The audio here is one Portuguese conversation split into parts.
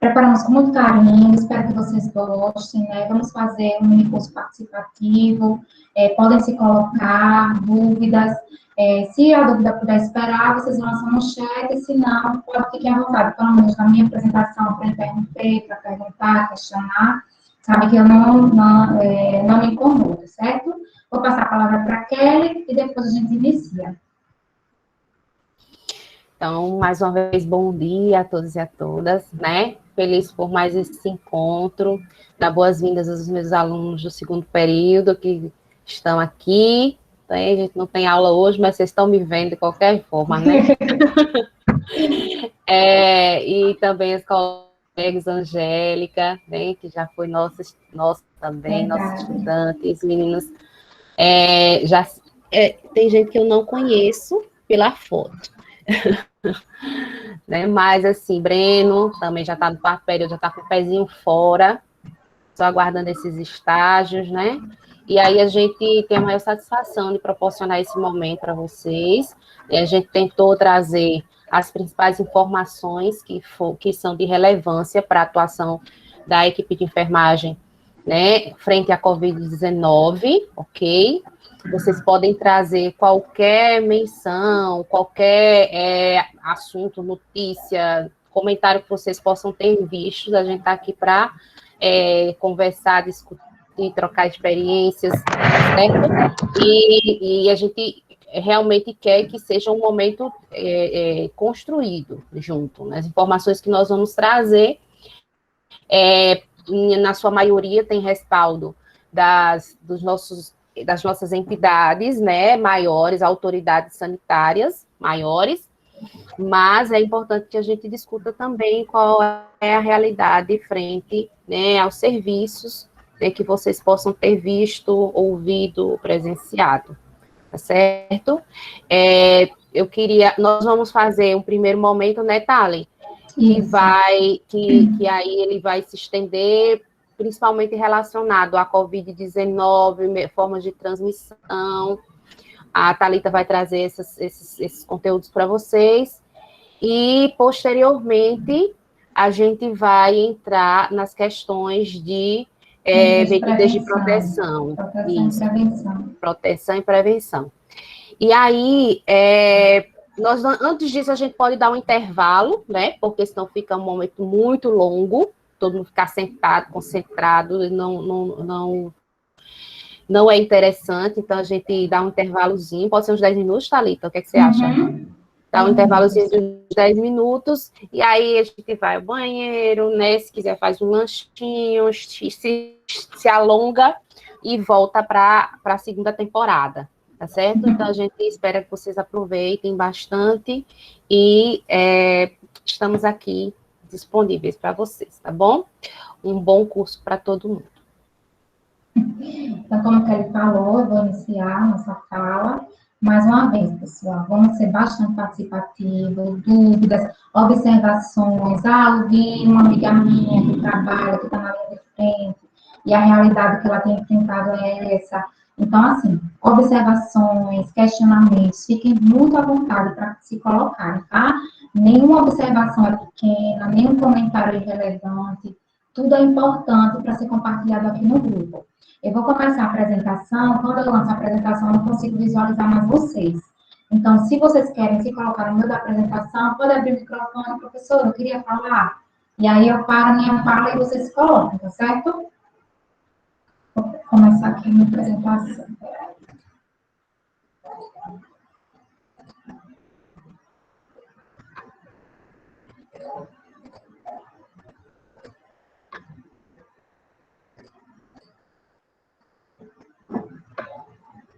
Preparamos com muito carinho, espero que vocês gostem, né? Vamos fazer um mini curso participativo, podem se colocar dúvidas, se a dúvida puder esperar, vocês lançam no chat, se não, pode ficar à vontade, pelo menos na minha apresentação, para interromper, para perguntar, questionar, sabe que eu não me incomodo, certo? Vou passar a palavra para a Kelly e depois a gente inicia. Então, mais uma vez, bom dia a todos e a todas, né? Feliz por mais esse encontro, dar boas-vindas aos meus alunos do segundo período que estão aqui. A gente não tem aula hoje, mas vocês estão me vendo de qualquer forma, né? E também as colegas Angélica, né, que já foi nossa também, nossos estudantes, meninos. Tem gente que eu não conheço pela foto. Né? Mas, assim, Breno também já está no quarto período, já está com o pezinho fora, só aguardando esses estágios, né? E aí a gente tem a maior satisfação de proporcionar esse momento para vocês. E a gente tentou trazer as principais informações que são de relevância para a atuação da equipe de enfermagem, né, frente à Covid-19, ok? Vocês podem trazer qualquer menção, qualquer assunto, notícia, comentário que vocês possam ter visto. A gente está aqui para conversar, discutir, trocar experiências, certo? E a gente realmente quer que seja um momento construído junto. Né? As informações que nós vamos trazer, na sua maioria, tem respaldo das nossas entidades, né, maiores, autoridades sanitárias maiores, mas é importante que a gente discuta também qual é a realidade frente, né, aos serviços, né, que vocês possam ter visto, ouvido, presenciado, tá certo? Nós vamos fazer um primeiro momento, né, Thalen? Que aí ele vai se estender, principalmente relacionado à Covid-19, formas de transmissão. A Thalita vai trazer esses conteúdos para vocês. E, posteriormente, a gente vai entrar nas questões de medidas de proteção. Isso, proteção e prevenção. E aí, antes disso, a gente pode dar um intervalo, né? Porque senão fica um momento muito longo, todo mundo ficar sentado, concentrado, não é interessante, então a gente dá um intervalozinho, pode ser uns 10 minutos, Thalita, o que é que você acha? Dá um intervalozinho de uns 10 minutos, e aí a gente vai ao banheiro, né? Se quiser faz um lanchinho, se alonga e volta para a segunda temporada. Tá certo? Então, a gente espera que vocês aproveitem bastante e estamos aqui disponíveis para vocês, tá bom? Um bom curso para todo mundo. Então, como a Kelly falou, eu vou iniciar a nossa fala. Mais uma vez, pessoal, vamos ser bastante participativos, dúvidas, observações. Eu vi uma amiga minha que trabalha, que está na linha de frente, e a realidade que ela tem enfrentado é essa. Então, assim, observações, questionamentos, fiquem muito à vontade para se colocarem, tá? Nenhuma observação é pequena, nenhum comentário é irrelevante, tudo é importante para ser compartilhado aqui no grupo. Eu vou começar a apresentação, quando eu lanço a apresentação, eu não consigo visualizar mais vocês. Então, se vocês querem se colocar no meio da apresentação, pode abrir o microfone, professor, eu queria falar. E aí eu paro a minha fala e vocês se colocam, tá certo? Vou começar aqui a minha apresentação.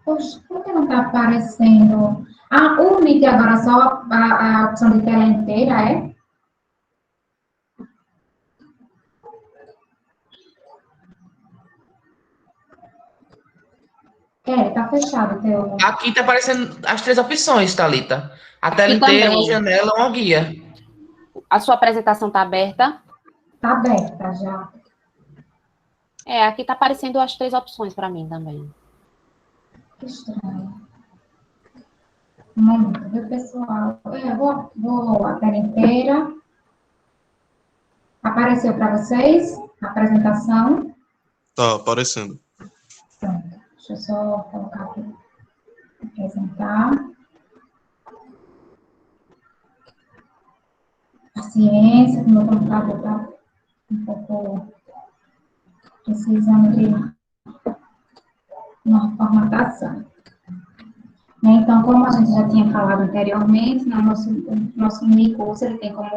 Poxa, por que não está aparecendo? Ah, o Meet agora só a opção de tela inteira, é? Tá fechado o teu... Aqui tá aparecendo as 3 opções, Thalita. A tela inteira, uma janela, uma guia. A sua apresentação tá aberta? Tá aberta já. Aqui tá aparecendo as 3 opções para mim também. Que estranho. Um momento, viu, pessoal? Eu vou a tela inteira. Apareceu para vocês a apresentação? Tá aparecendo. Pronto. Deixa eu só colocar aqui. Apresentar. A ciência, que meu computador está um pouco precisando de uma formatação. Então, como a gente já tinha falado anteriormente, no nosso mini curso ele tem como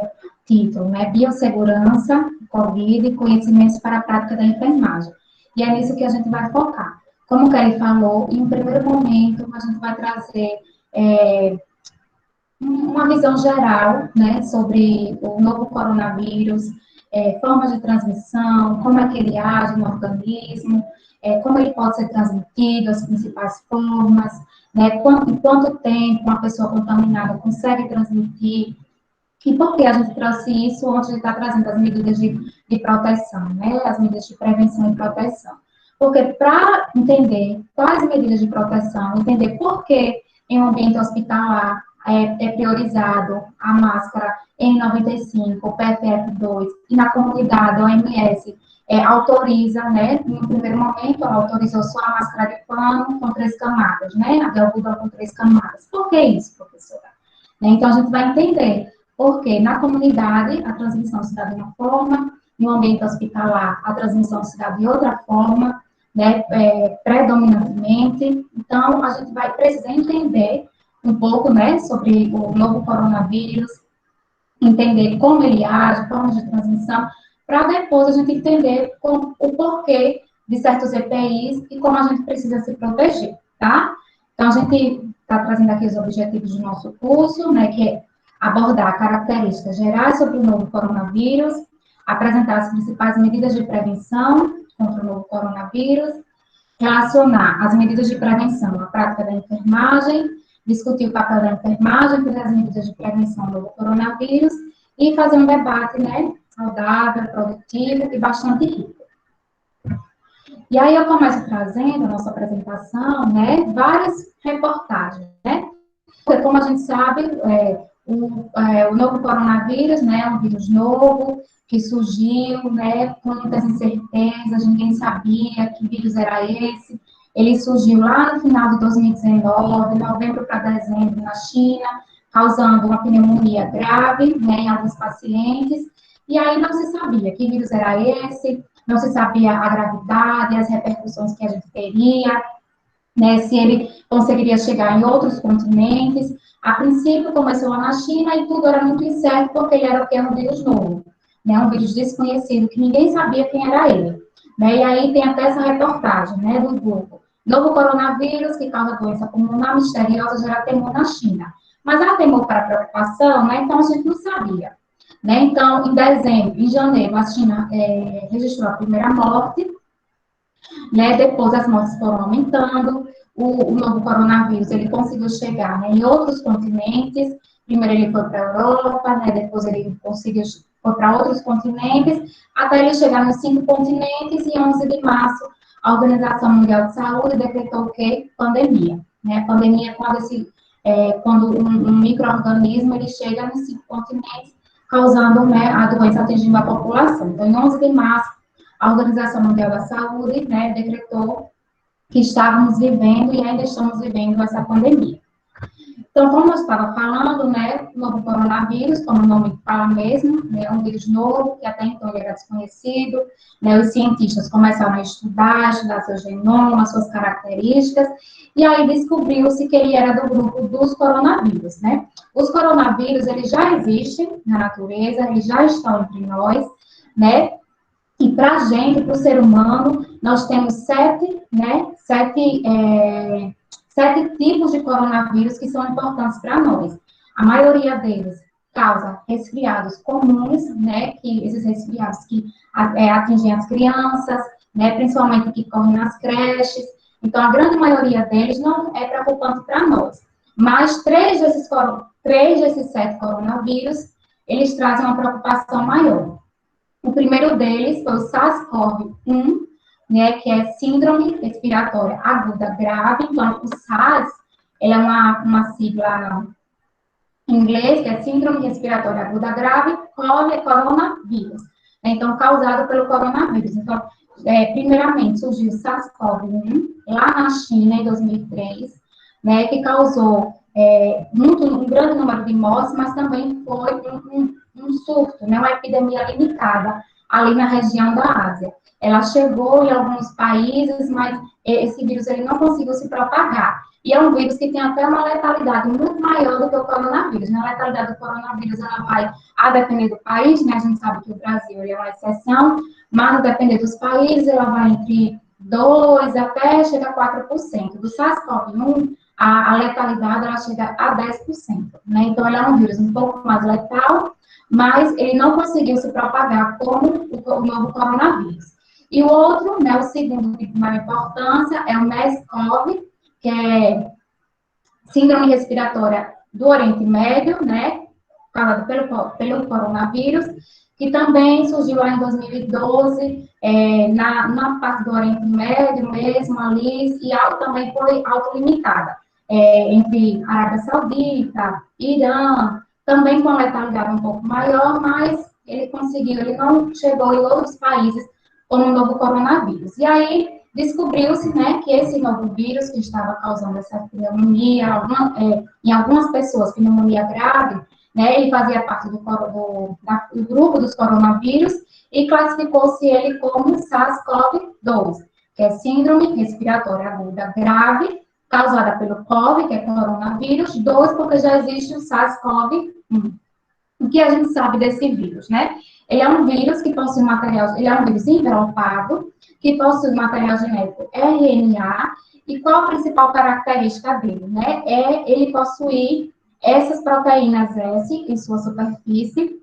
título, né, Biossegurança, Covid e Conhecimentos para a Prática da Enfermagem. E é nisso que a gente vai focar. Como o Kelly falou, em um primeiro momento, a gente vai trazer uma visão geral, né, sobre o novo coronavírus, formas de transmissão, como é que ele age no organismo, como ele pode ser transmitido, as principais formas, né, em quanto tempo uma pessoa contaminada consegue transmitir, e por que a gente trouxe isso antes de estar trazendo as medidas de proteção, né, as medidas de prevenção e proteção. Porque para entender quais medidas de proteção, entender por que em um ambiente hospitalar é priorizado a máscara N95, o PFF2, e na comunidade, a OMS autoriza, né, no primeiro momento, ela autorizou só a máscara de pano com 3 camadas, né, a de algodão com 3 camadas. Por que isso, professora? Então, a gente vai entender porque na comunidade a transmissão se dá de uma forma, no ambiente hospitalar a transmissão se dá de outra forma, né, predominantemente. Então, a gente vai precisar entender um pouco, né, sobre o novo coronavírus, entender como ele age, formas de transmissão, para depois a gente entender o porquê de certos EPIs e como a gente precisa se proteger, tá? Então, a gente está trazendo aqui os objetivos do nosso curso, né, que é abordar características gerais sobre o novo coronavírus, apresentar as principais medidas de prevenção contra o novo coronavírus, relacionar as medidas de prevenção à prática da enfermagem, discutir o papel da enfermagem as medidas de prevenção do novo coronavírus e fazer um debate, né, saudável, produtivo e bastante rico. E aí eu começo trazendo a nossa apresentação, né, várias reportagens, né, porque como a gente sabe, o novo coronavírus, né, é um vírus novo, que surgiu, né, com muitas incertezas, ninguém sabia que vírus era esse. Ele surgiu lá no final de 2019, novembro para dezembro, na China, causando uma pneumonia grave, né, em alguns pacientes, e aí não se sabia que vírus era esse, não se sabia a gravidade, as repercussões que a gente teria, né, se ele conseguiria chegar em outros continentes. A princípio, começou lá na China e tudo era muito incerto, porque ele era o que? Um vírus novo, né, um vírus desconhecido, que ninguém sabia quem era ele. Né, e aí tem até essa reportagem, né, do Google. Novo coronavírus que causa doença pulmonar misteriosa gera temor na China. Mas há temor para preocupação, né, então a gente não sabia. Né, então, em janeiro, a China registrou a primeira morte, né, depois as mortes foram aumentando, o novo coronavírus, ele conseguiu chegar, né, em outros continentes, primeiro ele foi para a Europa, né, depois ele foi para outros continentes, até ele chegar nos 5 continentes, e 11 de março, a Organização Mundial de Saúde decretou o quê? Pandemia. Né, pandemia é quando um micro-organismo, ele chega nos 5 continentes, causando, né, a doença atingindo a população. Então, em 11 de março, a Organização Mundial da Saúde, né, decretou que estávamos vivendo e ainda estamos vivendo essa pandemia. Então, como eu estava falando, né, o novo coronavírus, como o nome fala mesmo, né, é um vírus novo, que até então ele era desconhecido, né, os cientistas começaram a estudar seu genoma, suas características, e aí descobriu-se que ele era do grupo dos coronavírus, né. Os coronavírus, eles já existem na natureza, eles já estão entre nós, né, e para a gente, para o ser humano, nós temos 7 tipos de coronavírus que são importantes para nós. A maioria deles causa resfriados comuns, né, que esses resfriados que atingem as crianças, né, principalmente que correm nas creches. Então, a grande maioria deles não é preocupante para nós. Mas 3 desses 7 coronavírus, eles trazem uma preocupação maior. O primeiro deles foi o SARS-CoV-1, né, que é Síndrome Respiratória Aguda Grave. Então, o SARS, ele é uma sigla em inglês, que é Síndrome Respiratória Aguda Grave, coronavírus. né, então, causado pelo coronavírus. Então, primeiramente, surgiu o SARS-CoV-1, lá na China, em 2003, né, que causou um grande número de mortes, mas também foi um surto, né, uma epidemia limitada ali na região da Ásia. Ela chegou em alguns países, mas esse vírus ele não conseguiu se propagar. E é um vírus que tem até uma letalidade muito maior do que o coronavírus, né? A letalidade do coronavírus, ela vai a depender do país, né? A gente sabe que o Brasil ele é uma exceção, mas a depender dos países, ela vai entre 2% até chega a 4%. Do SARS-CoV-1, a letalidade, ela chega a 10%, né? Então, ele é um vírus um pouco mais letal, mas ele não conseguiu se propagar como o novo coronavírus. E o outro, né, o segundo de maior importância, é o MERS-CoV, que é síndrome respiratória do Oriente Médio, né, causado pelo coronavírus, que também surgiu lá em 2012, na parte do Oriente Médio mesmo, ali, e também foi autolimitada, entre Arábia Saudita, Irã, também com a letalidade um pouco maior, mas ele não chegou em outros países como o novo coronavírus. E aí, descobriu-se, né, que esse novo vírus que estava causando essa pneumonia, em algumas pessoas, pneumonia grave, né, ele fazia parte do grupo dos coronavírus e classificou-se ele como SARS-CoV-2, que é síndrome respiratória aguda grave, causada pelo COVID, que é coronavírus, 2, porque já existe o SARS-CoV-1. O que a gente sabe desse vírus, né? Ele é um vírus que possui ele é um vírus envelopado, que possui material genético RNA, e qual a principal característica dele, né? Ele possuir essas proteínas S em sua superfície.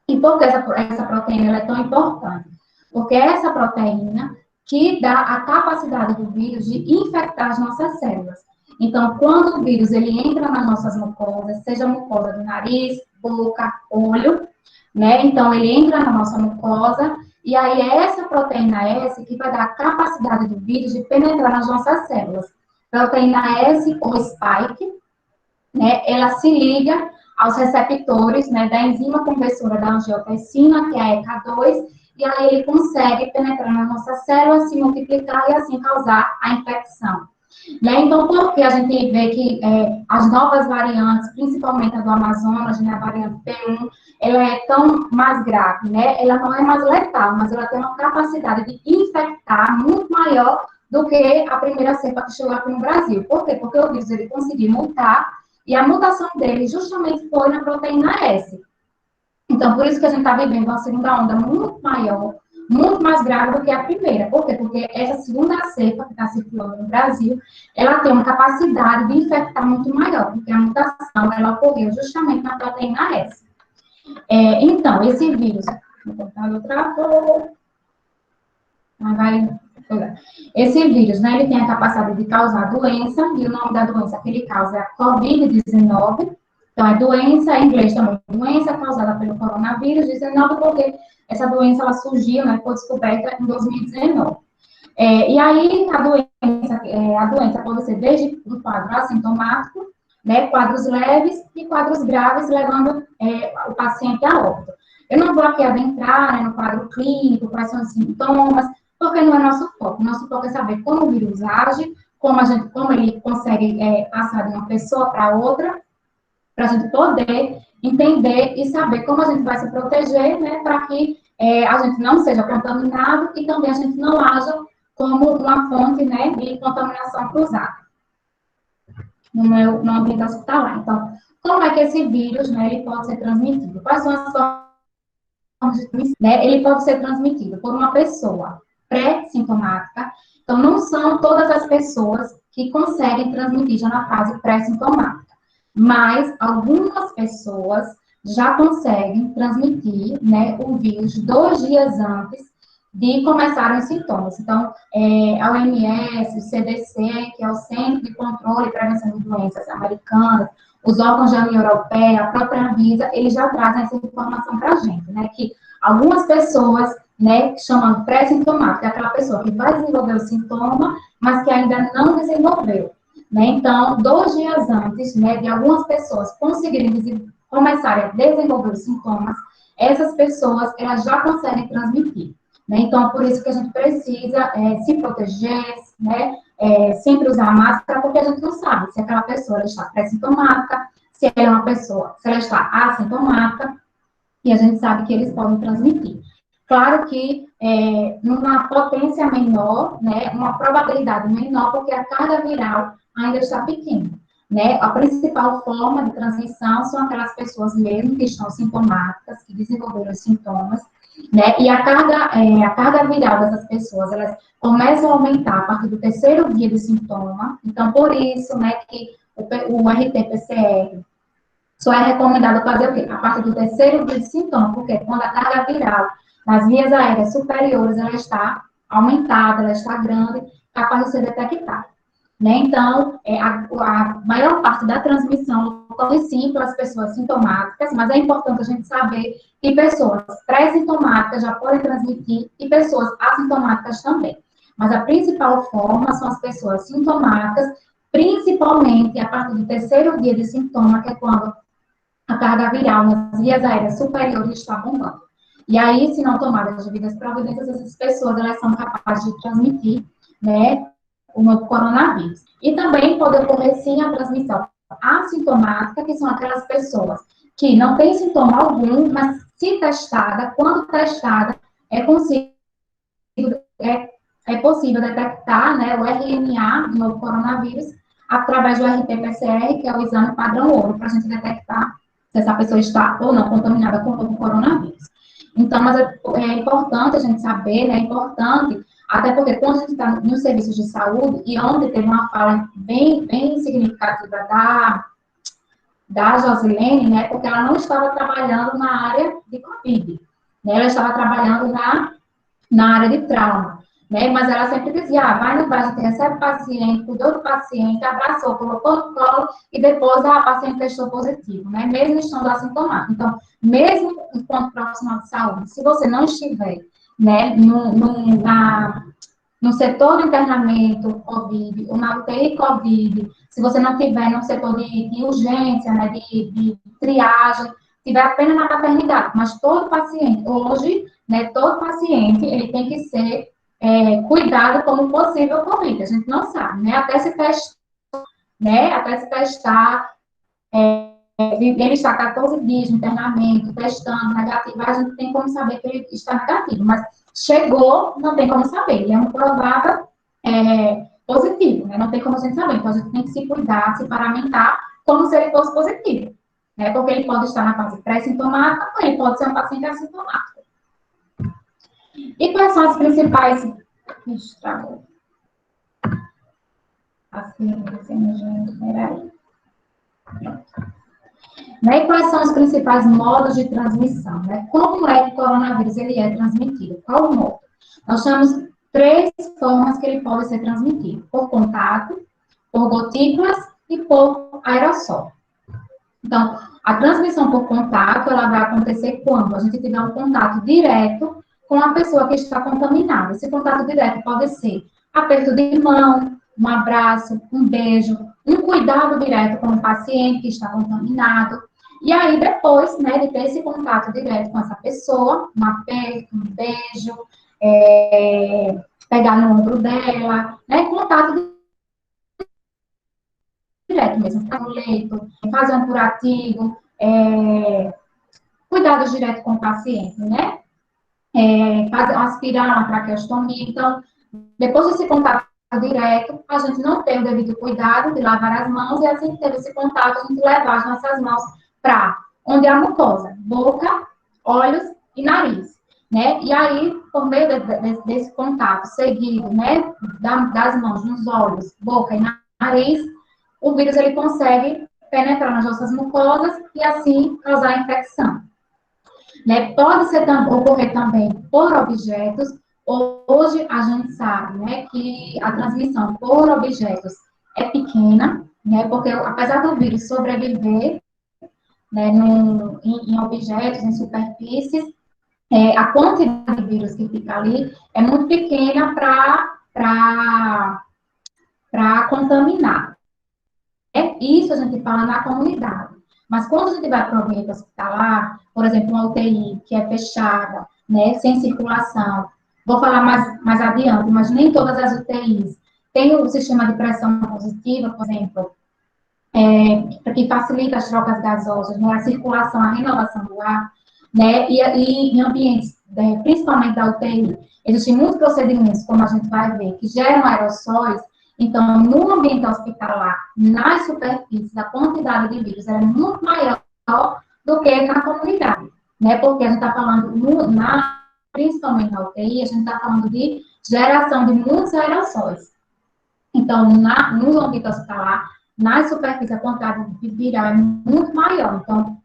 E por que essa proteína é tão importante? Porque é essa proteína que dá a capacidade do vírus de infectar as nossas células. Então, quando o vírus ele entra nas nossas mucosas, seja a mucosa do nariz, boca, olho, né? Então, ele entra na nossa mucosa, e aí é essa proteína S que vai dar a capacidade do vírus de penetrar nas nossas células. Proteína S, ou spike, né? Ela se liga aos receptores, né, da enzima conversora da angiotensina, que é a ECA2, e aí ele consegue penetrar nas nossas células, se multiplicar e assim causar a infecção. Né? Então, por que a gente vê que as novas variantes, principalmente a do Amazonas, né, a variante P1, ela é tão mais grave, né? Ela não é mais letal, mas ela tem uma capacidade de infectar muito maior do que a primeira cepa que chegou aqui no Brasil. Por quê? Porque o vírus ele conseguiu mutar, e a mutação dele justamente foi na proteína S. Então, por isso que a gente está vivendo uma segunda onda muito maior, muito mais grave do que a primeira. Por quê? Porque essa segunda cepa que está circulando no Brasil, ela tem uma capacidade de infectar muito maior, porque a mutação, ela ocorreu justamente na proteína S. Então, esse vírus... Vou botar outra cor. Esse vírus, né, ele tem a capacidade de causar doença, e o nome da doença que ele causa é a COVID-19. Então, é doença, em inglês também, doença causada pelo coronavírus 19, porque essa doença, ela surgiu, né, foi descoberta em 2019. E aí, a doença pode ser desde um quadro assintomático, né, quadros leves e quadros graves, levando o paciente a óbito. Eu não vou aqui adentrar, né, no quadro clínico, quais são os sintomas, porque não é nosso foco. Nosso foco é saber como o vírus age, como ele consegue passar de uma pessoa para outra, para a gente poder entender e saber como a gente vai se proteger, né, para que a gente não seja contaminado e também a gente não haja como uma fonte, né, de contaminação cruzada no ambiente hospitalar. Então, como é que esse vírus, né, ele pode ser transmitido? Quais são as formas de transmissão? Né? Ele pode ser transmitido por uma pessoa pré-sintomática. Então, não são todas as pessoas que conseguem transmitir já na fase pré-sintomática, mas algumas pessoas já conseguem transmitir, né, o vírus 2 dias antes de começarem os sintomas. Então, a OMS, o CDC, que é o Centro de Controle e Prevenção de Doenças Americanas, os órgãos da União Europeia, a própria Anvisa, eles já trazem essa informação para a gente, né, que algumas pessoas, né, chamando pré-sintomática, é aquela pessoa que vai desenvolver o sintoma, mas que ainda não desenvolveu. Né? Então, 2 dias antes, né, de algumas pessoas conseguirem começarem a desenvolver os sintomas, essas pessoas, elas já conseguem transmitir, né? Então, por isso que a gente precisa se proteger, né? Sempre usar máscara, porque a gente não sabe se aquela pessoa ela está pré-sintomática, se ela é uma pessoa, se ela está assintomática, e a gente sabe que eles podem transmitir. Claro que numa potência menor, né, uma probabilidade menor, porque a carga viral ainda está pequena, né? A principal forma de transmissão são aquelas pessoas mesmo que estão sintomáticas, que desenvolveram os sintomas, né? E a carga viral dessas pessoas, elas começam a aumentar a partir do terceiro dia do sintoma. Então, por isso, né, que o RT-PCR só é recomendado fazer o quê? A partir do terceiro dia de sintoma, porque quando a carga viral nas vias aéreas superiores, ela está aumentada, ela está grande, capaz de ser detectada. Né? Então, a maior parte da transmissão ocorre sim pelas pessoas sintomáticas, mas é importante a gente saber que pessoas pré-sintomáticas já podem transmitir e pessoas assintomáticas também. Mas a principal forma são as pessoas sintomáticas, principalmente a partir do terceiro dia de sintoma, que é quando a carga viral nas vias aéreas superiores está bombando. E aí, se não tomadas as devidas providências, essas pessoas elas são capazes de transmitir, né, o novo coronavírus. E também pode ocorrer, sim, a transmissão assintomática, que são aquelas pessoas que não têm sintoma algum, mas se testada, quando testada, é possível detectar, né, o RNA do novo coronavírus através do RT-PCR, que é o exame padrão ouro, para a gente detectar se essa pessoa está ou não contaminada com o novo coronavírus. Então, mas é importante a gente saber, né, é importante, até porque quando a gente está nos serviços de saúde, e ontem teve uma fala bem significativa da Josilene, né, porque ela não estava trabalhando na área de Covid, né, ela estava trabalhando na área de trauma, né, mas ela sempre dizia, vai no braço, recebe o paciente, cuidou do paciente, abraçou, colocou no colo, e depois a paciente testou positivo, né, mesmo estando assintomático. Então, mesmo enquanto profissional de saúde, se você não estiver, né, no setor de internamento COVID, ou na UTI COVID, se você não estiver no setor de urgência, né, de triagem, estiver apenas na maternidade, mas todo paciente, hoje, né, todo paciente, ele tem que ser cuidado como possível COVID, a gente não sabe, né, até se testar, ele está 14 dias de internamento, testando, negativo, a gente tem como saber que ele está negativo, mas chegou, não tem como saber, ele é um provável positivo, né? Não tem como a gente saber, então a gente tem que se cuidar, se paramentar, como se ele fosse positivo, né? Porque ele pode estar na fase pré-sintomática, ou ele pode ser um paciente assintomático. E quais são as principais... Peraí. Né? E quais são os principais modos de transmissão? Né? Como é que o coronavírus ele é transmitido? Qual o modo? Nós temos 3 formas que ele pode ser transmitido: por contato, por gotículas e por aerossol. Então, a transmissão por contato, ela vai acontecer quando a gente tiver um contato direto com a pessoa que está contaminada. Esse contato direto pode ser aperto de mão, um abraço, um beijo, um cuidado direto com o paciente que está contaminado. E aí, depois, né, de ter esse contato direto com essa pessoa, um aperto, um beijo, pegar no ombro dela, né, contato direto mesmo, ficar no leito, fazer um curativo, cuidados direto com o paciente, né, aspirar uma traqueostomia. Então, depois desse contato direto, a gente não tem o devido cuidado de lavar as mãos, e assim que teve esse contato, a gente levar as nossas mãos para onde a mucosa, boca, olhos e nariz, né? E aí, por meio desse contato seguido, né, das mãos nos olhos, boca e nariz, o vírus ele consegue penetrar nas nossas mucosas e assim causar infecção. Né? Pode ocorrer também por objetos. Hoje a gente sabe, né, que a transmissão por objetos é pequena, né, porque apesar do vírus sobreviver, né, em objetos, em superfícies, a quantidade de vírus que fica ali é muito pequena para contaminar. Isso a gente fala na comunidade. Mas quando a gente vai para o ambiente hospitalar, por exemplo, uma UTI que é fechada, né, sem circulação. Vou falar mais adiante, mas nem todas as UTIs têm o sistema de pressão positiva, por exemplo, que facilita as trocas gasosas, né, a circulação, a renovação do ar, né, e em ambientes, principalmente da UTI, existem muitos procedimentos, como a gente vai ver, que geram aerossóis. Então, no ambiente hospitalar, nas superfícies, a quantidade de vírus é muito maior do que na comunidade, né, porque a gente está falando, principalmente na UTI, a gente está falando de geração de muitos aerossóis. Então, no ambiente hospitalar, nas superfícies, a quantidade de viral é muito maior. Então,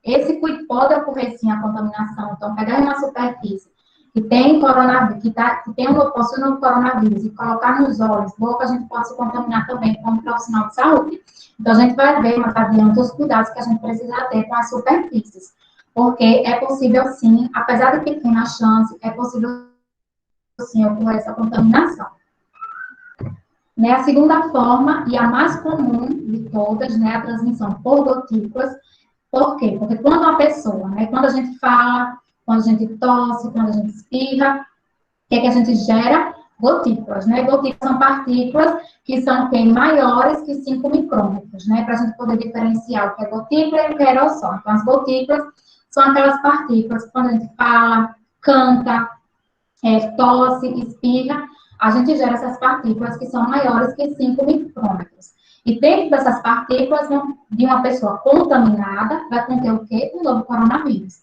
pode ocorrer, sim, a contaminação. Então, pegar uma superfície que tem coronavírus, possui um coronavírus, e colocar nos olhos, boca, a gente pode se contaminar também como profissional de saúde. Então, a gente vai ver mais adiante os cuidados que a gente precisa ter com as superfícies. Porque é possível, sim, apesar de pequena chance, é possível, sim, ocorrer essa contaminação. Né, a segunda forma, e a mais comum de todas, né, a transmissão por gotículas. Por quê? Porque quando a pessoa, né, quando a gente fala, quando a gente tosse, quando a gente espirra, o que é que a gente gera? Gotículas, né? Gotículas são partículas que são maiores que 5 micrômetros, né? Para a gente poder diferenciar o que é gotícula e o que é aerossol. Então, as gotículas são aquelas partículas que, quando a gente fala, canta, tosse, espirra, a gente gera essas partículas que são maiores que 5 micrômetros. E dentro dessas partículas, de uma pessoa contaminada, vai conter o quê? O novo coronavírus.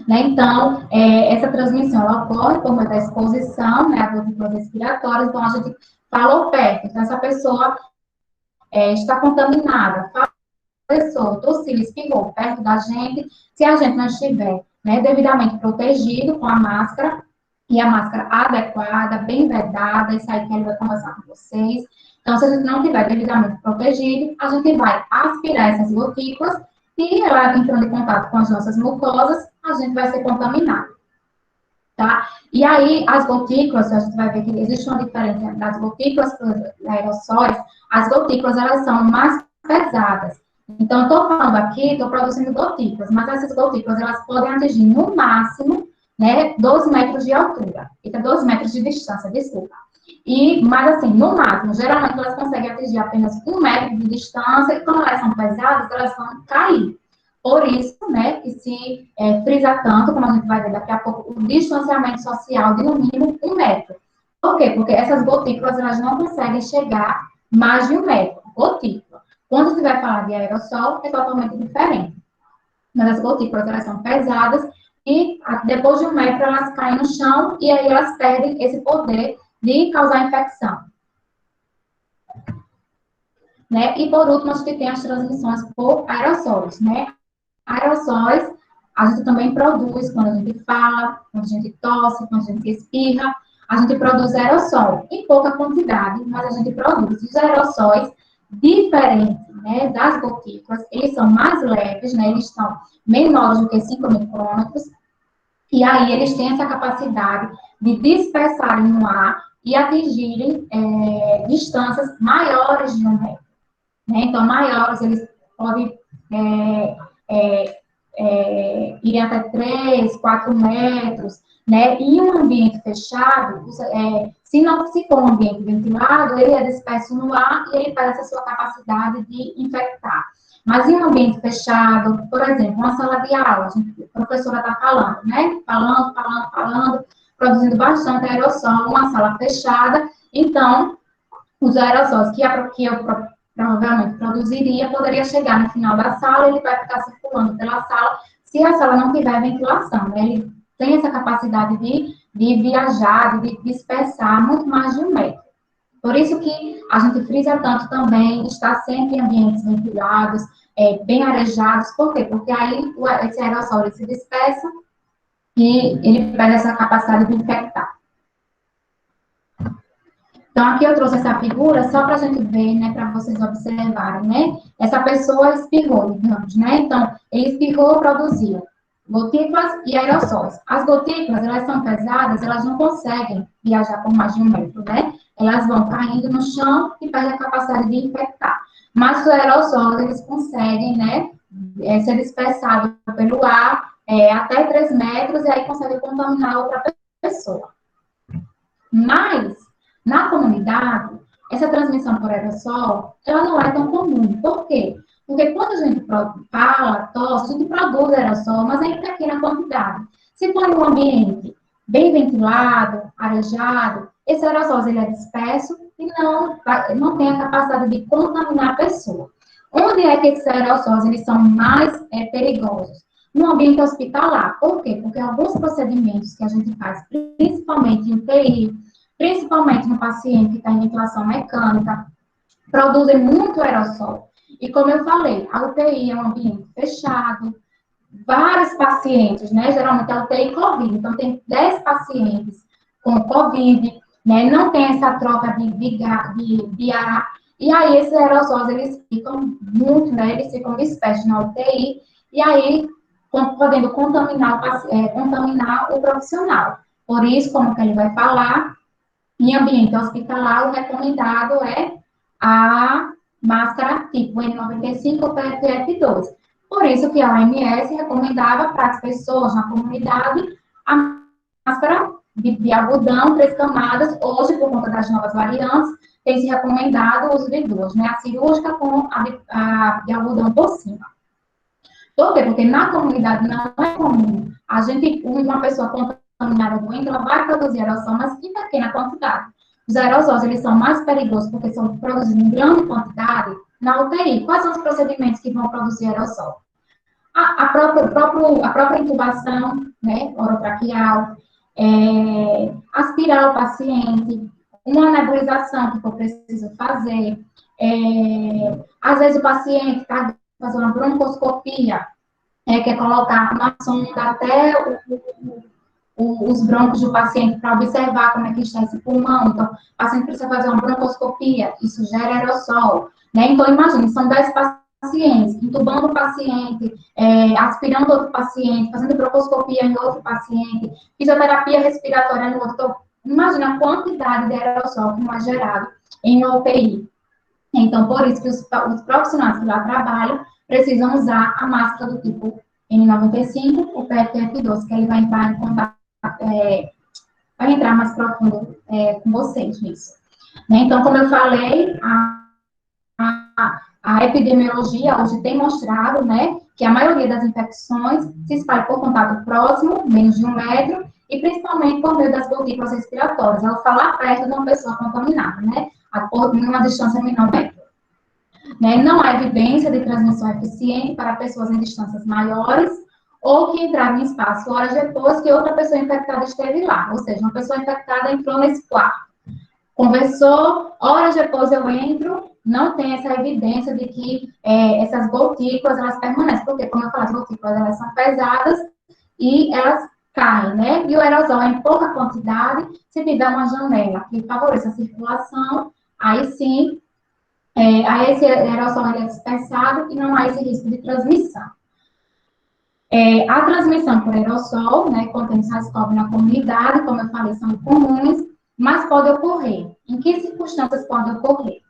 Né? Então, essa transmissão ela ocorre por meio da exposição, né, a gotículas respiratórias. Então, a gente falou perto. Então, essa pessoa está contaminada. A pessoa tossiu, espirrou perto da gente. Se a gente não estiver, né, devidamente protegido com a máscara, e a máscara adequada, bem vedada, isso aí que ele vai conversar com vocês. Então, se a gente não estiver devidamente protegido, a gente vai aspirar essas gotículas e ela entrando em contato com as nossas mucosas, a gente vai ser contaminado. Tá? E aí, as gotículas, a gente vai ver que existe uma diferença das gotículas para os aerossóis. As gotículas, elas são mais pesadas. Então, eu estou falando aqui, estou produzindo gotículas, mas essas gotículas, elas podem atingir, no máximo, né, 12 metros de altura. Então, 12 metros de distância, desculpa. Mas assim, no máximo, geralmente elas conseguem atingir apenas 1 metro de distância, e quando elas são pesadas, elas vão cair. Por isso, né, que se frisa tanto, como a gente vai ver daqui a pouco, o distanciamento social de no mínimo 1 metro. Por quê? Porque essas gotículas, elas não conseguem chegar mais de 1 metro. Gotícula. Quando você vai falar de aerossol, é totalmente diferente. Mas as gotículas, elas são pesadas, e depois de 1 metro elas caem no chão e aí elas perdem esse poder de causar infecção. Né? E por último, a gente tem as transmissões por aerossóis, né? Aerossóis, a gente também produz quando a gente fala, quando a gente tosse, quando a gente espirra, a gente produz aerossol, em pouca quantidade, mas a gente produz. Os aerossóis, diferentes, né, das gotículas, eles são mais leves, né, eles são menores do que 5 micrômetros, e aí eles têm essa capacidade de dispersarem no ar e atingirem distâncias maiores de 1 metro. Né? Então, maiores, eles podem irem até 3, 4 metros, né? E em um ambiente fechado, se for um ambiente ventilado, ele é disperso no ar e ele perde essa sua capacidade de infectar. Mas em um ambiente fechado, por exemplo, uma sala de aula, a professora está falando, né? Falando, produzindo bastante aerossol, uma sala fechada, então, os aerossóis que eu provavelmente produziria, poderia chegar no final da sala, ele vai ficar circulando pela sala, se a sala não tiver ventilação, né? Ele tem essa capacidade de viajar, de dispersar muito mais de 1 metro. Por isso que a gente frisa tanto também, estar sempre em ambientes ventilados, bem arejados. Por quê? Porque aí esse aerossol ele se dispersa e ele perde essa capacidade de infectar. Então, aqui eu trouxe essa figura só para a gente ver, né, para vocês observarem, né? Essa pessoa espirrou, digamos, né? Então, ele espirrou, produzia gotículas e aerossóis. As gotículas, elas são pesadas, elas não conseguem viajar por mais de 1 metro, né? Elas vão caindo no chão e perdem a capacidade de infectar. Mas os aerossóis, eles conseguem, né, ser dispersados pelo ar até 3 metros, e aí consegue contaminar outra pessoa. Mas, na comunidade, essa transmissão por aerossol, ela não é tão comum. Por quê? Porque quando a gente fala, tosse, a gente produz aerossol, mas é em pequena quantidade. Se for em um ambiente bem ventilado, arejado, esse aerossol ele é disperso e não tem a capacidade de contaminar a pessoa. Onde é que esses aerossóis eles são mais perigosos? No ambiente hospitalar. Por quê? Porque alguns procedimentos que a gente faz, principalmente em UTI, principalmente no paciente que está em ventilação mecânica, produzem muito aerossol. E como eu falei, a UTI é um ambiente fechado, vários pacientes, né? Geralmente a UTI COVID, então tem 10 pacientes com COVID, né? Não tem essa troca de ar, e aí esses aerossóis, eles ficam muito, né? Eles ficam dispersos na UTI, e aí podendo contaminar o profissional. Por isso, como que ele vai falar, em ambiente hospitalar, o recomendado é a máscara tipo N95 ou PFF2. Por isso que a OMS recomendava para as pessoas na comunidade a máscara de algodão, 3 camadas. Hoje, por conta das novas variantes, tem se recomendado o uso de 2, né? A cirúrgica com a de algodão por cima. Por quê? Porque na comunidade não é comum. A gente, uma pessoa contaminada doente, ela vai produzir aerossol, mas em pequena quantidade. Os aerossóis, eles são mais perigosos porque são produzidos em grande quantidade na UTI. Quais são os procedimentos que vão produzir aerossol? A própria intubação, né, orotraqueal, aspirar o paciente, uma nebulização que for preciso fazer, às vezes o paciente está fazendo uma broncoscopia, quer colocar uma sonda até os broncos do paciente para observar como é que está esse pulmão. Então, o paciente precisa fazer uma broncoscopia, isso gera aerossol, né? Então, imagine, são 10 pacientes, intubando o paciente, aspirando outro paciente, fazendo broncoscopia em outro paciente, fisioterapia respiratória no outro. Então, imagina a quantidade de aerossol que não é gerado em UTI. Então, por isso que os profissionais que lá trabalham precisam usar a máscara do tipo N95 ou PFF2, que ele vai entrar em contato, vai entrar mais profundo com vocês nisso. Né? Então, como eu falei, a epidemiologia hoje tem mostrado, né, que a maioria das infecções se espalha por contato próximo, menos de 1 metro, e principalmente por meio das gotículas respiratórias, ao falar perto de uma pessoa contaminada, né, em uma distância menor metro. Né? Não há evidência de transmissão eficiente para pessoas em distâncias maiores ou que entraram em espaço horas depois que outra pessoa infectada esteve lá. Ou seja, uma pessoa infectada entrou nesse quarto, conversou, horas depois eu entro, não tem essa evidência de que essas gotículas, elas permanecem. Porque, como eu falei, as gotículas, elas são pesadas e elas caem, né? E o aerosol é em pouca quantidade, se tiver uma janela que favoreça a circulação, aí sim, aí esse aerossol é dispersado e não há esse risco de transmissão. A transmissão por aerossol, né, contendo SARS-CoV na comunidade, como eu falei, são comuns, mas pode ocorrer. Em que circunstâncias pode ocorrer?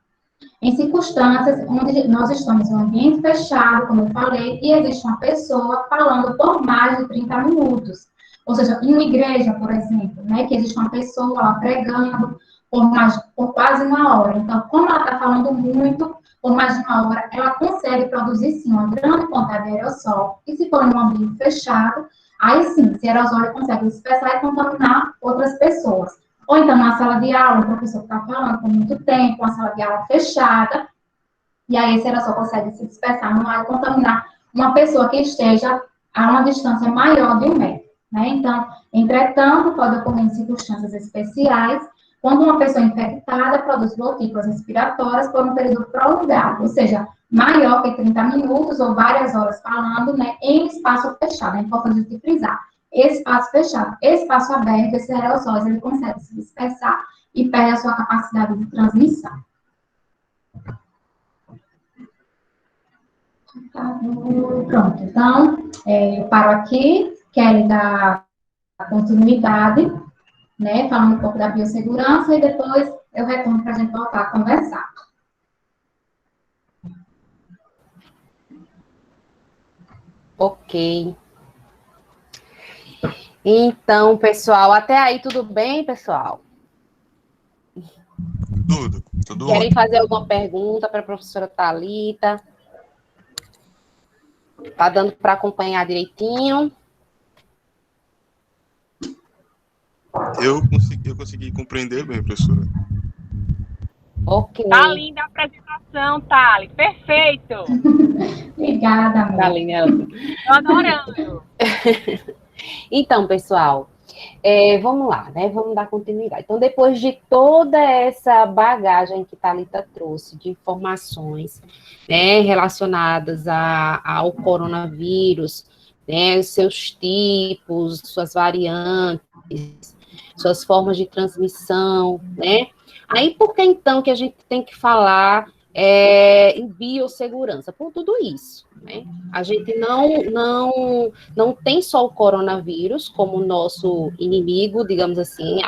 Em circunstâncias onde nós estamos em um ambiente fechado, como eu falei, e existe uma pessoa falando por mais de 30 minutos. Ou seja, em uma igreja, por exemplo, né, que existe uma pessoa lá pregando por quase 1 hora. Então, como ela está falando muito, por mais de 1 hora, ela consegue produzir, sim, uma grande quantidade de aerossol. E se for em um ambiente fechado, aí sim, esse aerossol consegue dispersar e contaminar outras pessoas. Ou então, na sala de aula, o professor está falando por muito tempo, uma sala de aula fechada, e aí esse aerossol consegue se dispersar no ar e contaminar uma pessoa que esteja a uma distância maior de 1 metro. Né? Então, entretanto, pode ocorrer em circunstâncias especiais, quando uma pessoa infectada produz gotículas respiratórias por um período prolongado, ou seja, maior que 30 minutos ou várias horas falando, né, em espaço fechado. É importante de frisar. Espaço fechado, espaço aberto, esse aerossol, ele consegue se dispersar e perde a sua capacidade de transmissão. Pronto, então, eu paro aqui, quero dar continuidade, né, falando um pouco da biossegurança, e depois eu retorno para a gente voltar a conversar. Ok. Então, pessoal, até aí tudo bem, pessoal? Tudo Querem ótimo. fazer alguma pergunta para a professora Thalita? Tá dando para acompanhar direitinho? Eu consegui compreender bem, professora. Ok. Tá linda a apresentação, Thali. Perfeito. Obrigada, amor. Tá linda. Tô adorando. Então, pessoal, vamos lá, né? Vamos dar continuidade. Então, depois de toda essa bagagem que Thalita trouxe de informações, né, relacionadas ao coronavírus, né, seus tipos, suas variantes, suas formas de transmissão, né? Aí, por que então que a gente tem que falar em biossegurança? Por tudo isso, né? A gente não tem só o coronavírus como nosso inimigo, digamos assim,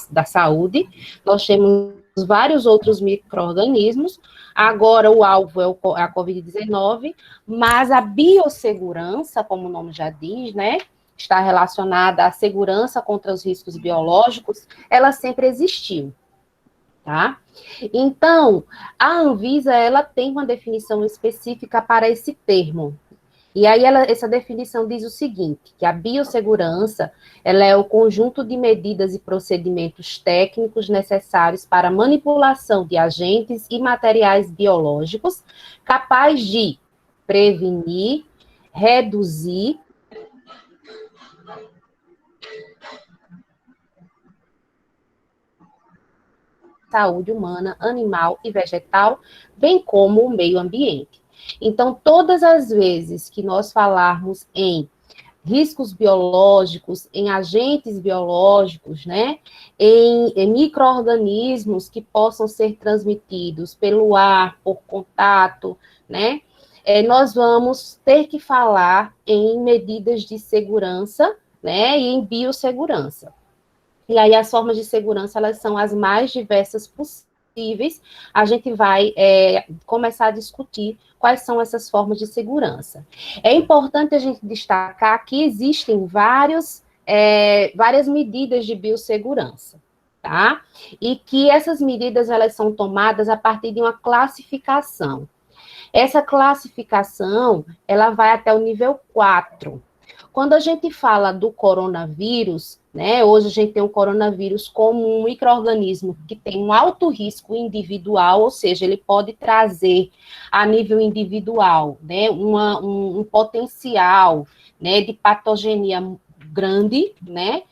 da saúde. Nós temos vários outros micro-organismos. Agora, o alvo é a Covid-19, mas a biossegurança, como o nome já diz, né? Está relacionada à segurança contra os riscos biológicos, ela sempre existiu, tá? Então, a Anvisa, ela tem uma definição específica para esse termo. E aí, essa definição diz o seguinte, que a biossegurança, ela é o conjunto de medidas e procedimentos técnicos necessários para a manipulação de agentes e materiais biológicos, capaz de prevenir, reduzir saúde humana, animal e vegetal, bem como o meio ambiente. Então, todas as vezes que nós falarmos em riscos biológicos, em agentes biológicos, né, em micro-organismos que possam ser transmitidos pelo ar, por contato, né, nós vamos ter que falar em medidas de segurança, né, e em biossegurança. E aí as formas de segurança, elas são as mais diversas possíveis. A gente vai começar a discutir quais são essas formas de segurança. É importante a gente destacar que existem várias medidas de biossegurança, tá? E que essas medidas, elas são tomadas a partir de uma classificação. Essa classificação, ela vai até o nível 4. Quando a gente fala do coronavírus, né, hoje a gente tem o coronavírus como um micro-organismo que tem um alto risco individual, ou seja, ele pode trazer a nível individual, né, um potencial, né, de patogenia grande, né,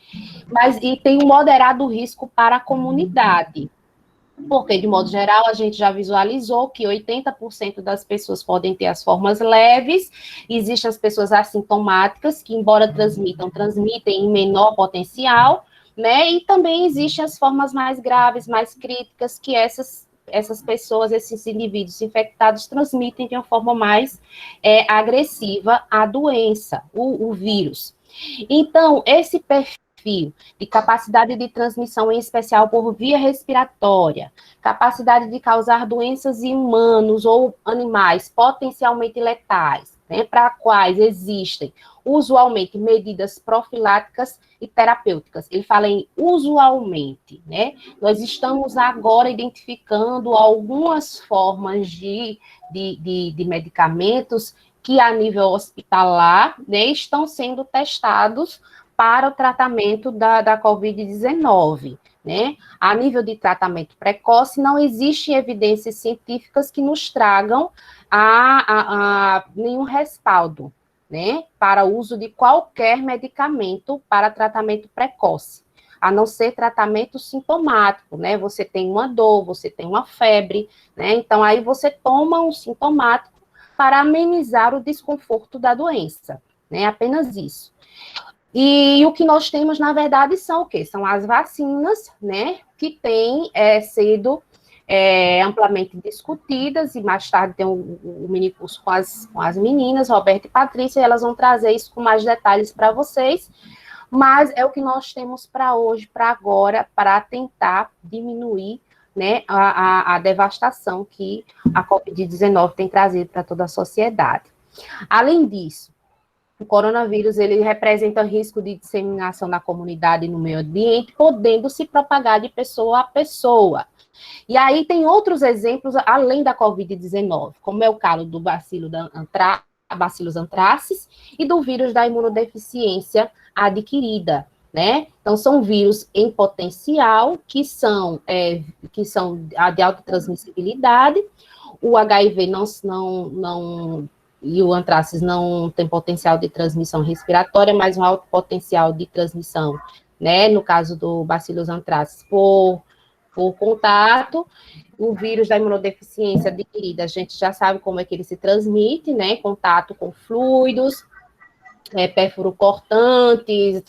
e tem um moderado risco para a comunidade. Porque, de modo geral, a gente já visualizou que 80% das pessoas podem ter as formas leves, existem as pessoas assintomáticas, que, embora transmitem em menor potencial, né? E também existem as formas mais graves, mais críticas, que essas pessoas, esses indivíduos infectados, transmitem de uma forma mais agressiva a doença, o vírus. Então, esse perfil de capacidade de transmissão, em especial por via respiratória, capacidade de causar doenças em humanos ou animais potencialmente letais, né, para quais existem usualmente medidas profiláticas e terapêuticas. Ele fala em usualmente, né? Nós estamos agora identificando algumas formas de medicamentos que, a nível hospitalar, né, estão sendo testados para o tratamento da Covid-19, né? A nível de tratamento precoce, não existem evidências científicas que nos tragam nenhum respaldo, né, para o uso de qualquer medicamento para tratamento precoce, a não ser tratamento sintomático, né? Você tem uma dor, você tem uma febre, né? Então, aí você toma um sintomático para amenizar o desconforto da doença, né? Apenas isso. E o que nós temos, na verdade, são o quê? São as vacinas, né, que têm sido amplamente discutidas, e mais tarde tem o minicurso com as meninas, Roberta e Patrícia, e elas vão trazer isso com mais detalhes para vocês, mas é o que nós temos para hoje, para agora, para tentar diminuir, né, a devastação que a Covid-19 tem trazido para toda a sociedade. Além disso, o coronavírus, ele representa risco de disseminação na comunidade e no meio ambiente, podendo se propagar de pessoa a pessoa. E aí tem outros exemplos, além da Covid-19, como é o caso do Bacillus anthracis e do vírus da imunodeficiência adquirida, né? Então, são vírus em potencial, que são de alta transmissibilidade. O HIV e o antracis não tem potencial de transmissão respiratória, mas um alto potencial de transmissão, né? No caso do Bacillus anthracis, por contato. O vírus da imunodeficiência adquirida, a gente já sabe como é que ele se transmite, né? Contato com fluidos, pérfuro-cortantes,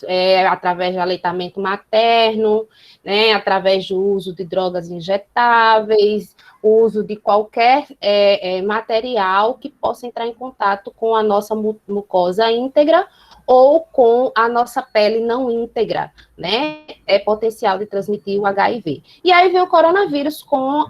através de aleitamento materno, né? Através do uso de drogas injetáveis, o uso de qualquer material que possa entrar em contato com a nossa mucosa íntegra ou com a nossa pele não íntegra, né? É potencial de transmitir o HIV. E aí vem o coronavírus com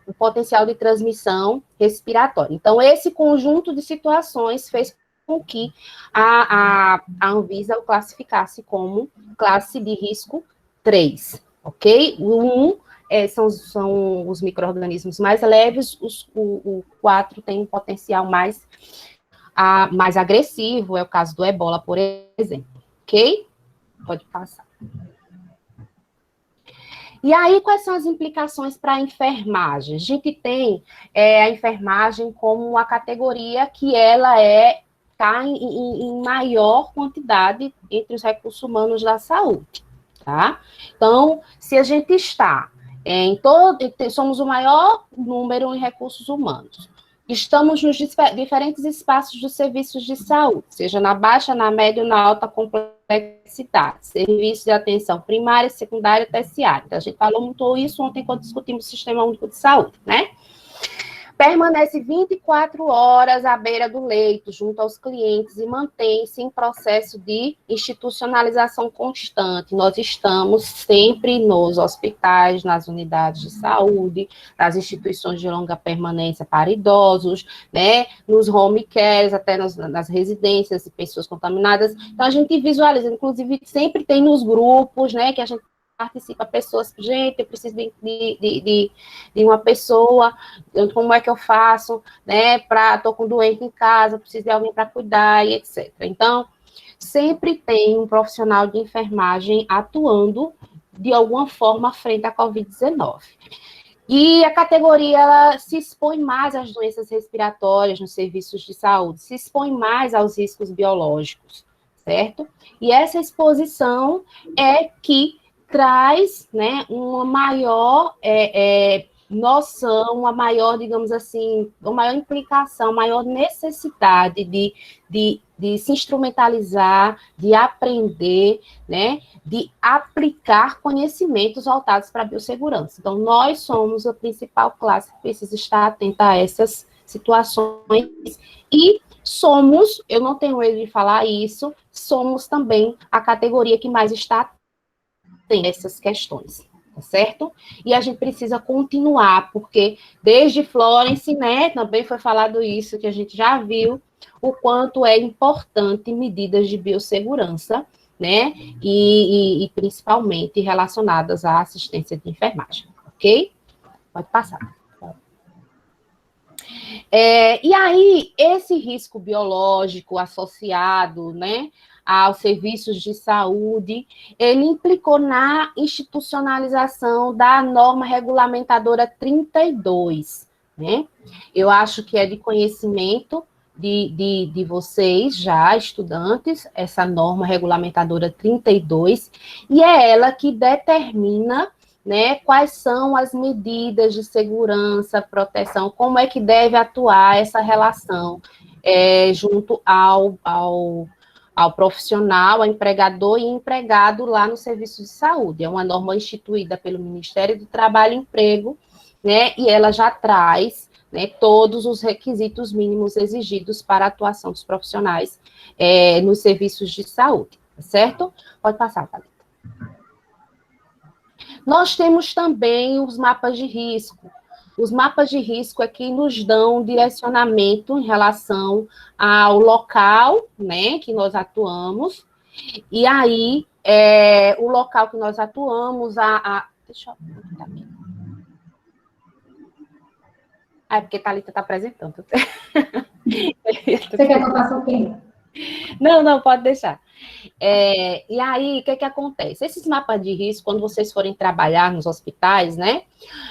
o potencial de transmissão respiratória. Então, esse conjunto de situações fez com que a Anvisa o classificasse como classe de risco 3, ok? O 1 são os micro-organismos mais leves, o 4 tem um potencial mais agressivo, é o caso do Ebola, por exemplo, ok? Pode passar. E aí, quais são as implicações para a enfermagem? A gente tem a enfermagem como uma categoria que ela está em maior quantidade entre os recursos humanos da saúde, tá? Então, se a gente está somos o maior número em recursos humanos, estamos nos diferentes espaços dos serviços de saúde, seja na baixa, na média ou na alta complexidade, serviços de atenção primária, secundária e terciária. Então, a gente falou muito isso ontem quando discutimos o Sistema Único de Saúde, né? Permanece 24 horas à beira do leito, junto aos clientes, e mantém-se em processo de institucionalização constante. Nós estamos sempre nos hospitais, nas unidades de saúde, nas instituições de longa permanência para idosos, né, nos home cares, até nas residências de pessoas contaminadas. Então, a gente visualiza, inclusive, sempre tem nos grupos, né, que a gente participa pessoas, gente, eu preciso de uma pessoa, como é que eu faço, né, estou com doente em casa, preciso de alguém para cuidar, e etc. Então, sempre tem um profissional de enfermagem atuando de alguma forma frente à Covid-19. E a categoria, ela se expõe mais às doenças respiratórias nos serviços de saúde, se expõe mais aos riscos biológicos, certo? E essa exposição é que traz, né, uma maior noção, uma maior, digamos assim, uma maior implicação, maior necessidade de se instrumentalizar, de aprender, né, de aplicar conhecimentos voltados para a biossegurança. Então, nós somos a principal classe que precisa estar atenta a essas situações e somos, eu não tenho medo de falar isso, somos também a categoria que mais está tem essas questões, tá certo? E a gente precisa continuar, porque desde Florence, né, também foi falado isso, que a gente já viu o quanto é importante medidas de biossegurança, né, e principalmente relacionadas à assistência de enfermagem, ok? Pode passar. E aí, esse risco biológico associado, né, aos serviços de saúde, ele implicou na institucionalização da norma regulamentadora 32, né? Eu acho que é de conhecimento de vocês, já estudantes, essa norma regulamentadora 32, e é ela que determina, né, quais são as medidas de segurança, proteção, como é que deve atuar essa relação junto ao profissional, ao empregador e empregado lá no serviço de saúde. É uma norma instituída pelo Ministério do Trabalho e Emprego, né, e ela já traz, né, todos os requisitos mínimos exigidos para a atuação dos profissionais nos serviços de saúde, certo? Pode passar, Thalita. Nós temos também os mapas de risco. Os mapas de risco é que nos dão direcionamento em relação ao local, né, que nós atuamos, e aí, o local que nós atuamos, deixa eu botar aqui. É porque a Thalita está apresentando. Você quer que eu faça o quê? Não, pode deixar. E aí, o que acontece? Esses mapas de risco, quando vocês forem trabalhar nos hospitais, né,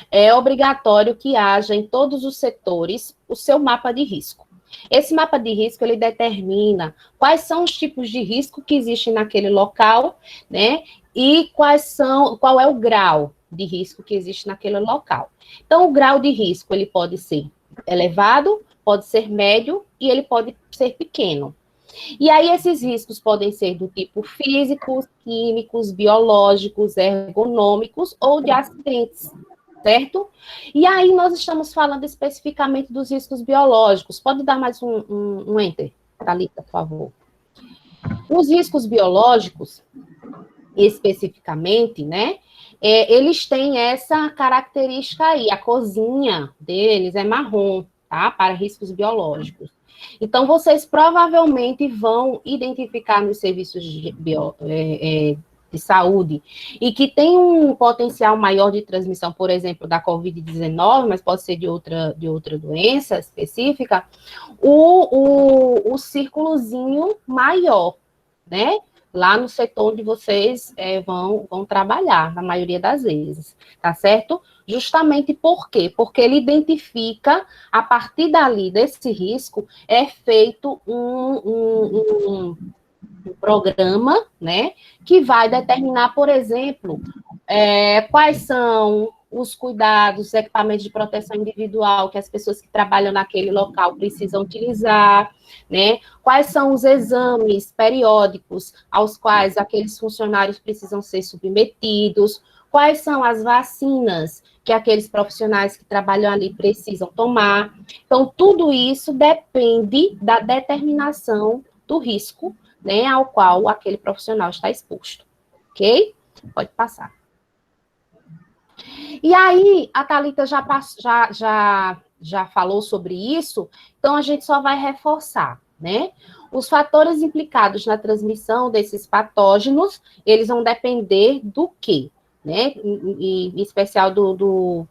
é obrigatório que haja em todos os setores o seu mapa de risco. Esse mapa de risco, ele determina quais são os tipos de risco que existem naquele local, né, e qual é o grau de risco que existe naquele local. Então, o grau de risco, ele pode ser elevado, pode ser médio e ele pode ser pequeno. E aí, esses riscos podem ser do tipo físicos, químicos, biológicos, ergonômicos ou de acidentes, certo? E aí, nós estamos falando especificamente dos riscos biológicos. Pode dar mais um enter, Thalita, por favor. Os riscos biológicos, especificamente, né, eles têm essa característica aí, a corzinha deles é marrom, tá? Para riscos biológicos. Então, vocês provavelmente vão identificar nos serviços de saúde e que tem um potencial maior de transmissão, por exemplo, da Covid-19, mas pode ser de outra doença específica, o círculozinho maior, né? Lá no setor onde vocês vão trabalhar, na maioria das vezes, tá certo? Justamente por quê? Porque ele identifica, a partir dali, desse risco, é feito um programa, né, que vai determinar, por exemplo, quais são os cuidados, os equipamentos de proteção individual que as pessoas que trabalham naquele local precisam utilizar, né? Quais são os exames periódicos aos quais aqueles funcionários precisam ser submetidos, quais são as vacinas que aqueles profissionais que trabalham ali precisam tomar. Então, tudo isso depende da determinação do risco, né, ao qual aquele profissional está exposto, ok? Pode passar. E aí, a Thalita já falou sobre isso, então a gente só vai reforçar, né? Os fatores implicados na transmissão desses patógenos, eles vão depender do quê? Né? Em especial do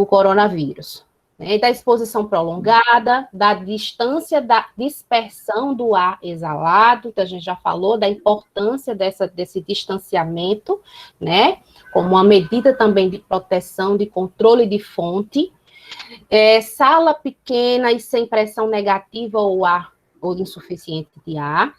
coronavírus. Né? Da exposição prolongada, da distância da dispersão do ar exalado, que a gente já falou, da importância desse distanciamento, né? Como uma medida também de proteção, de controle de fonte. Sala pequena e sem pressão negativa ou insuficiente de ar.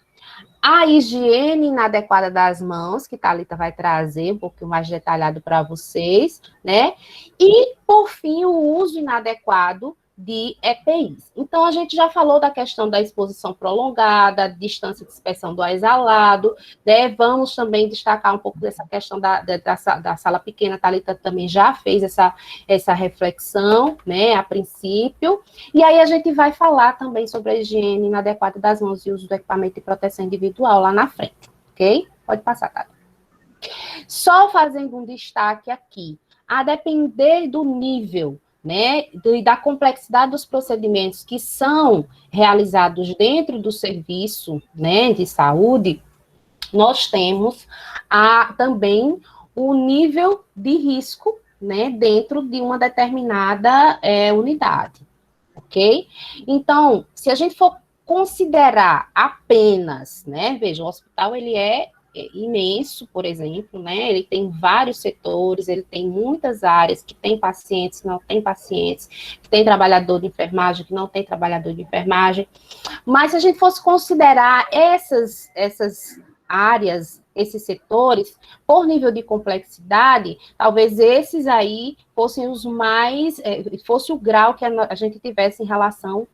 A higiene inadequada das mãos, que Thalita vai trazer um pouquinho mais detalhado para vocês, né? E, por fim, o uso inadequado de EPIs. Então, a gente já falou da questão da exposição prolongada, distância de dispersão do ar exalado, né? Vamos também destacar um pouco dessa questão da sala pequena. A Thalita também já fez essa reflexão, né, a princípio. E aí a gente vai falar também sobre a higiene inadequada das mãos e uso do equipamento de proteção individual lá na frente, ok? Pode passar, Thalita. Só fazendo um destaque aqui, a depender do nível, né, e da complexidade dos procedimentos que são realizados dentro do serviço, né, de saúde, nós temos também o nível de risco, né, dentro de uma determinada unidade, ok? Então, se a gente for considerar apenas, né, veja, o hospital, ele é imenso, por exemplo, né? Ele tem vários setores, ele tem muitas áreas que tem pacientes, que não tem pacientes, que tem trabalhador de enfermagem, que não tem trabalhador de enfermagem. Mas se a gente fosse considerar essas áreas, esses setores, por nível de complexidade, talvez esses aí fossem os mais, fosse o grau que a gente tivesse em relação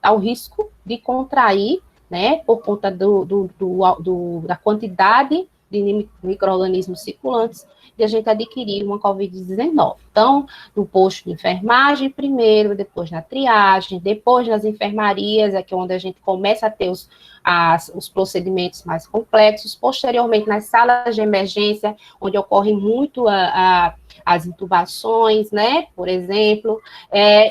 ao risco de contrair, né, por conta da quantidade de micro-organismos circulantes e a gente adquirir uma Covid-19. Então, no posto de enfermagem primeiro, depois na triagem, depois nas enfermarias, é que é onde a gente começa a ter os procedimentos mais complexos, posteriormente nas salas de emergência, onde ocorre muito as intubações, né, por exemplo,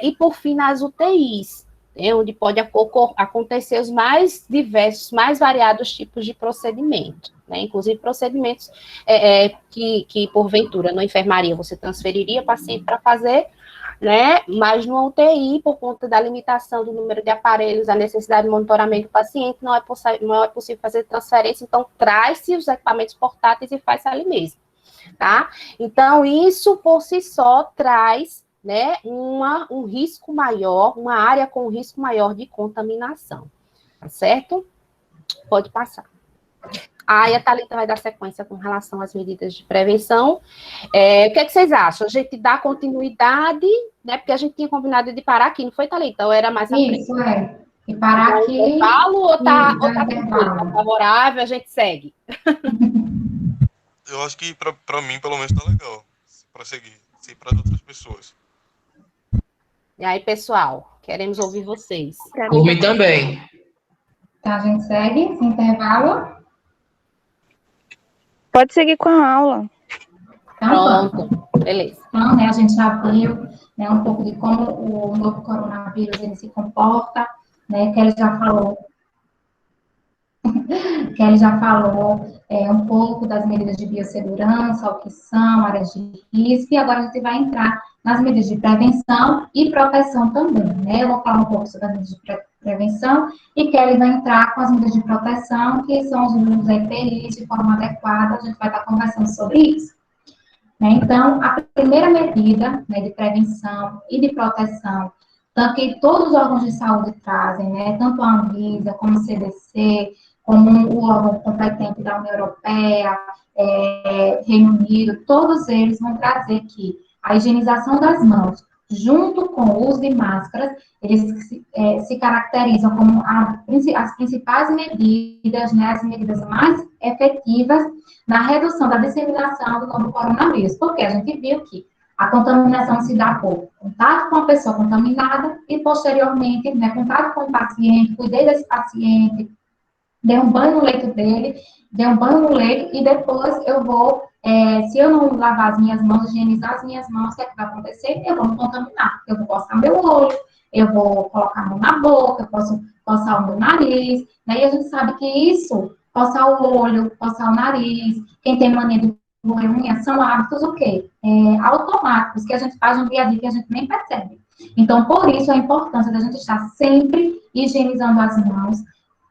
e por fim nas UTIs, onde pode acontecer os mais diversos, mais variados tipos de procedimento, né? Inclusive procedimentos que, porventura, na enfermaria você transferiria paciente para fazer, né? Mas no UTI, por conta da limitação do número de aparelhos, a necessidade de monitoramento do paciente, não é possível fazer transferência, então traz-se os equipamentos portáteis e faz ali mesmo, tá? Então, isso por si só traz, né, um risco maior, uma área com risco maior de contaminação, tá certo? Pode passar. Aí a Thalita vai dar sequência com relação às medidas de prevenção. O que é que vocês acham? A gente dá continuidade, né, porque a gente tinha combinado de parar aqui, não foi, Thalita? Ou era mais à frente? Isso, e parar aqui intervalo, ou tá intervalo. tá favorável, a gente segue? Eu acho que pra mim, pelo menos, tá legal. Pra seguir. Sei para outras pessoas. E aí, pessoal, queremos ouvir vocês. Por mim também. Tá, a gente segue esse intervalo. Pode seguir com a aula. Então, Pronto, beleza. Então, né, a gente já viu, né, um pouco de como o novo coronavírus ele se comporta, né, Kelly já falou um pouco das medidas de biossegurança, o que são áreas de risco, e agora a gente vai entrar nas medidas de prevenção e proteção também, né? Eu vou falar um pouco sobre as medidas de prevenção e Kelly vai entrar com as medidas de proteção, que são os usos EPIs de forma adequada, a gente vai estar conversando sobre isso. Então, a primeira medida, né, de prevenção e de proteção, tanto que todos os órgãos de saúde trazem, né, tanto a Anvisa como o CDC, como o órgão competente da União Europeia, Reino Unido, todos eles vão trazer que a higienização das mãos, junto com o uso de máscaras, eles se caracterizam como as principais medidas, né, as medidas mais efetivas na redução da disseminação do novo coronavírus, porque a gente viu que a contaminação se dá por contato com a pessoa contaminada e, posteriormente, né, contato com o paciente, cuidei desse paciente, dei um banho no leito dele, e depois eu vou, se eu não lavar as minhas mãos, higienizar as minhas mãos, o que é que vai acontecer? Eu vou me contaminar. Eu vou coçar meu olho, eu vou colocar a mão na boca, eu posso coçar o meu nariz, né? E a gente sabe que isso, coçar o olho, coçar o nariz, quem tem mania de roer unha, são hábitos o quê? Automáticos, que a gente faz no dia a dia que a gente nem percebe. Então, por isso, a importância da gente estar sempre higienizando as mãos.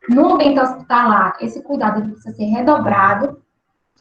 No ambiente hospitalar, esse cuidado precisa ser redobrado,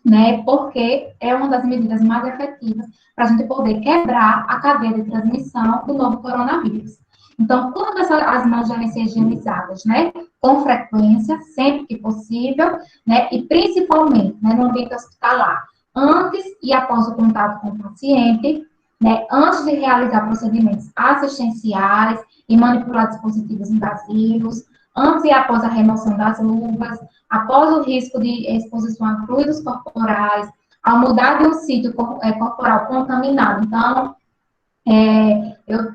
né, porque é uma das medidas mais efetivas para a gente poder quebrar a cadeia de transmissão do novo coronavírus. Então, todas as mãos devem ser higienizadas, né, com frequência, sempre que possível, né, e principalmente, né, no ambiente hospitalar, antes e após o contato com o paciente, né, antes de realizar procedimentos assistenciais e manipular dispositivos invasivos, antes e após a remoção das luvas, após o risco de exposição a fluidos corporais, ao mudar de um sítio corporal contaminado. Então, eu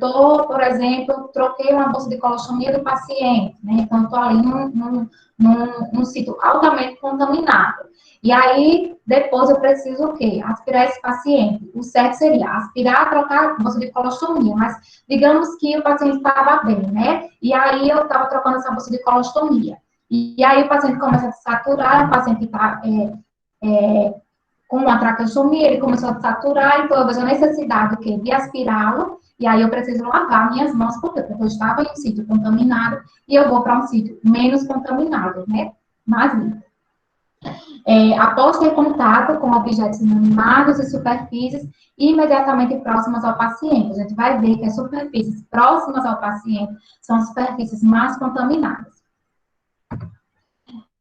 por exemplo, troquei uma bolsa de colostomia do paciente, né? Então, estou ali num sítio altamente contaminado. E aí, depois eu preciso o quê? Aspirar esse paciente. O certo seria aspirar, trocar a bolsa de colostomia, mas digamos que o paciente estava bem, né? E aí eu estava trocando essa bolsa de colostomia. E aí o paciente começa a saturar, o paciente está com uma traqueostomia, ele começou a saturar, então eu vejo a necessidade o quê? De aspirá-lo, e aí eu preciso lavar minhas mãos, por quê? Porque eu estava em um sítio contaminado, e eu vou para um sítio menos contaminado, né? Mais limpo. Após ter contato com objetos inanimados e superfícies imediatamente próximas ao paciente. A gente vai ver que as superfícies próximas ao paciente são as superfícies mais contaminadas.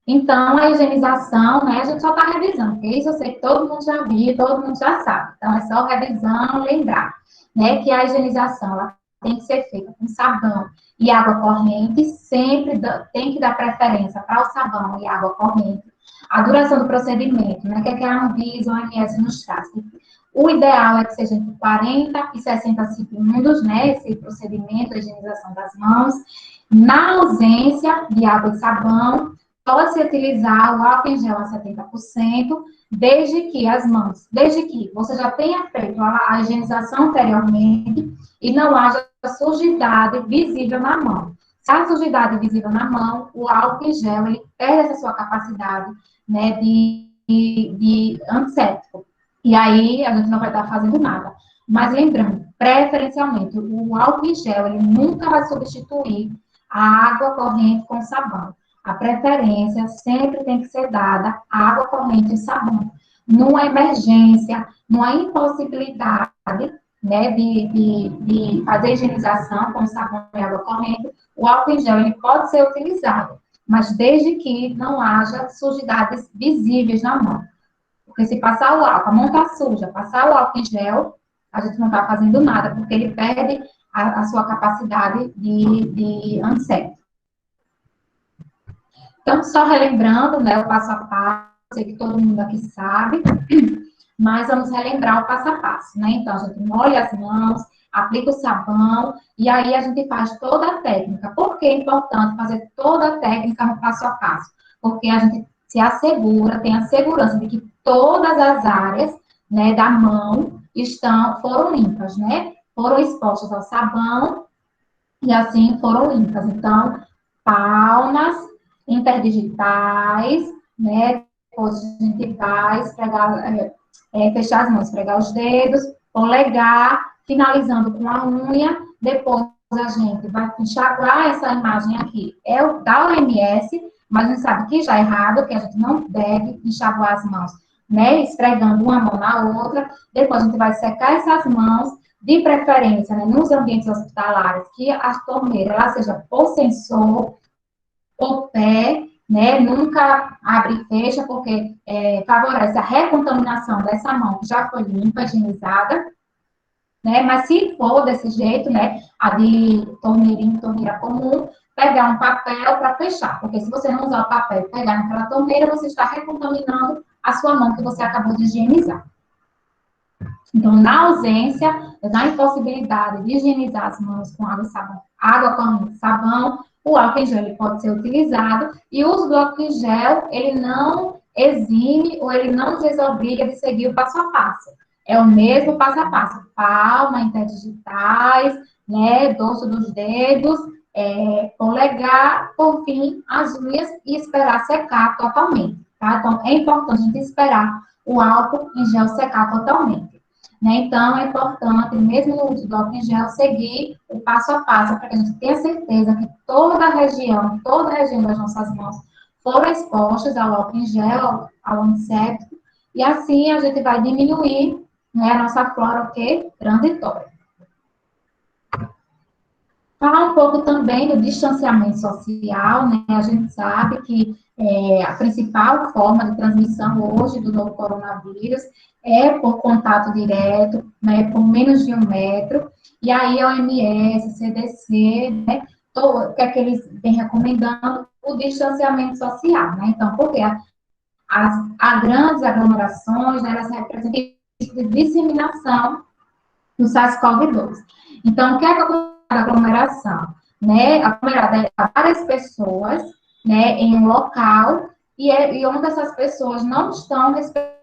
Então, a higienização, né, a gente só está revisando, porque isso eu sei que todo mundo já viu, todo mundo já sabe. Então, é só revisão, lembrar, né, que a higienização ela tem que ser feita com sabão e água corrente, sempre tem que dar preferência para o sabão e água corrente, A duração do procedimento, né? Que é que a Anvisa ou a OMS nos traz. O ideal é que seja entre 40 e 60 segundos, né? Esse procedimento de higienização das mãos. Na ausência de água e sabão, pode-se utilizar o álcool em gel a 70%, desde que você já tenha feito a higienização anteriormente e não haja sujidade visível na mão. Se há sujidade visível na mão, o álcool em gel ele perde essa sua capacidade, né, de antisséptico. E aí a gente não vai estar fazendo nada. Mas lembrando, preferencialmente, o álcool em gel ele nunca vai substituir a água corrente com sabão. A preferência sempre tem que ser dada à água corrente e sabão. Numa emergência, numa impossibilidade, né, de fazer higienização com sabão e água corrente, o álcool em gel ele pode ser utilizado, mas desde que não haja sujidades visíveis na mão. Porque se passar o álcool, a mão está suja, passar o álcool em gel, a gente não está fazendo nada, porque ele perde a sua capacidade de antisséptico. Então, só relembrando, né, o passo a passo, sei que todo mundo aqui sabe, mas vamos relembrar o passo a passo, né? Então, a gente molha as mãos, aplica o sabão, e aí a gente faz toda a técnica. Por que é importante fazer toda a técnica no passo a passo? Porque a gente se assegura, tem a segurança de que todas as áreas, né, da mão foram limpas, né? Foram expostas ao sabão e assim foram limpas. Então, palmas, interdigitais, né? Depois a gente vai fechar as mãos, pregar os dedos, polegar, finalizando com a unha. Depois a gente vai enxaguar essa imagem aqui. É o da OMS, mas a gente sabe que já é errado, que a gente não deve enxaguar as mãos, né? Esfregando uma mão na outra. Depois a gente vai secar essas mãos, de preferência, né, nos ambientes hospitalares, que a torneira ela seja por sensor, por pé, né? Nunca abre e fecha, porque favorece a recontaminação dessa mão que já foi limpa, higienizada, né? Mas se for desse jeito, né, a de torneira comum, pegar um papel para fechar, porque se você não usar o papel e pegar naquela torneira, você está recontaminando a sua mão que você acabou de higienizar. Então, na ausência, na impossibilidade de higienizar as mãos com água e sabão, água com sabão, o álcool em gel ele pode ser utilizado, e o uso do álcool em gel, ele não exime ou ele não desobriga de seguir o passo a passo. É o mesmo passo a passo, palma, interdigitais, né, dorso dos dedos, polegar, por fim, as unhas e esperar secar totalmente, tá? Então, é importante a gente esperar o álcool em gel secar totalmente. Né? Então, é importante, mesmo no uso do álcool em gel, seguir o passo a passo, para que a gente tenha certeza que toda a região das nossas mãos foram expostas ao álcool em gel, ao antisséptico, e assim a gente vai diminuir, né, a nossa flora transitória. Falar um pouco também do distanciamento social, né? A gente sabe que a principal forma de transmissão hoje do novo coronavírus é por contato direto, né, por menos de 1 metro, e aí a OMS, CDC, né, o que é que eles vêm recomendando? O distanciamento social, né? Então, porque as grandes aglomerações, né, elas representam risco de disseminação do SARS-CoV-2. Então, o que é a aglomeração? Né? Aglomerada é várias pessoas, né, em um local, e onde essas pessoas não estão respeitando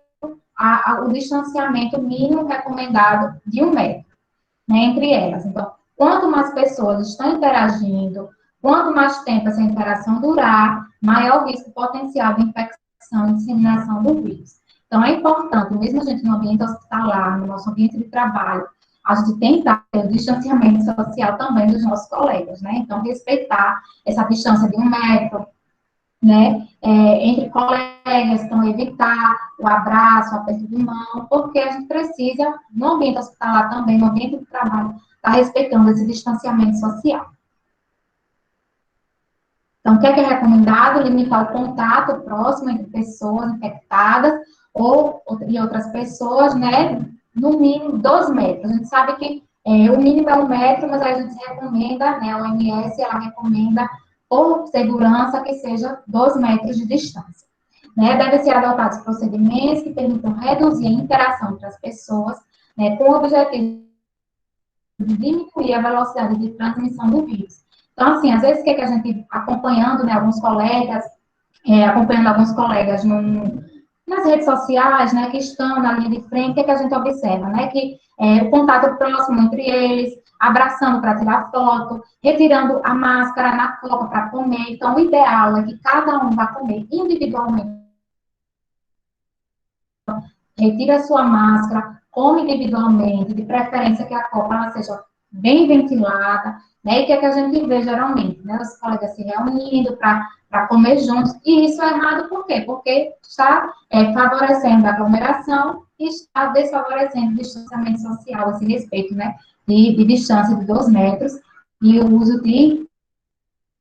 o distanciamento mínimo recomendado de 1 metro, né, entre elas. Então, quanto mais pessoas estão interagindo, quanto mais tempo essa interação durar, maior o risco potencial de infecção e disseminação do vírus. Então, é importante, mesmo a gente no ambiente hospitalar, no nosso ambiente de trabalho, a gente tentar ter o distanciamento social também dos nossos colegas, né? Então, respeitar essa distância de 1 metro, né? Entre colegas, então, evitar o abraço, o aperto de mão, porque a gente precisa, no ambiente hospitalar também, no ambiente de trabalho, estar respeitando esse distanciamento social. Então, o que é recomendado? Limitar o contato próximo entre pessoas infectadas e outras pessoas, né? No mínimo 2 metros. A gente sabe que o mínimo é 1 metro, mas a gente recomenda, né? A OMS, ela recomenda, por segurança, que seja 2 metros de distância. né, devem ser adotados procedimentos que permitam reduzir a interação entre as pessoas, né, com o objetivo de diminuir a velocidade de transmissão do vírus. Então, assim, às vezes, o que a gente, acompanhando, né, acompanhando alguns colegas nas redes sociais, né, que estão na linha de frente, o que a gente observa, né, que o contato próximo entre eles, abraçando para tirar foto, retirando a máscara na copa para comer. Então, o ideal é que cada um vá comer individualmente. Retira a sua máscara, come individualmente, de preferência que a copa ela seja bem ventilada, né, e que a gente vê geralmente, né, os colegas se reunindo para comer juntos, e isso é errado por quê? Porque está favorecendo a aglomeração e está desfavorecendo o distanciamento social, esse respeito, né, de distância de 2 metros, e o uso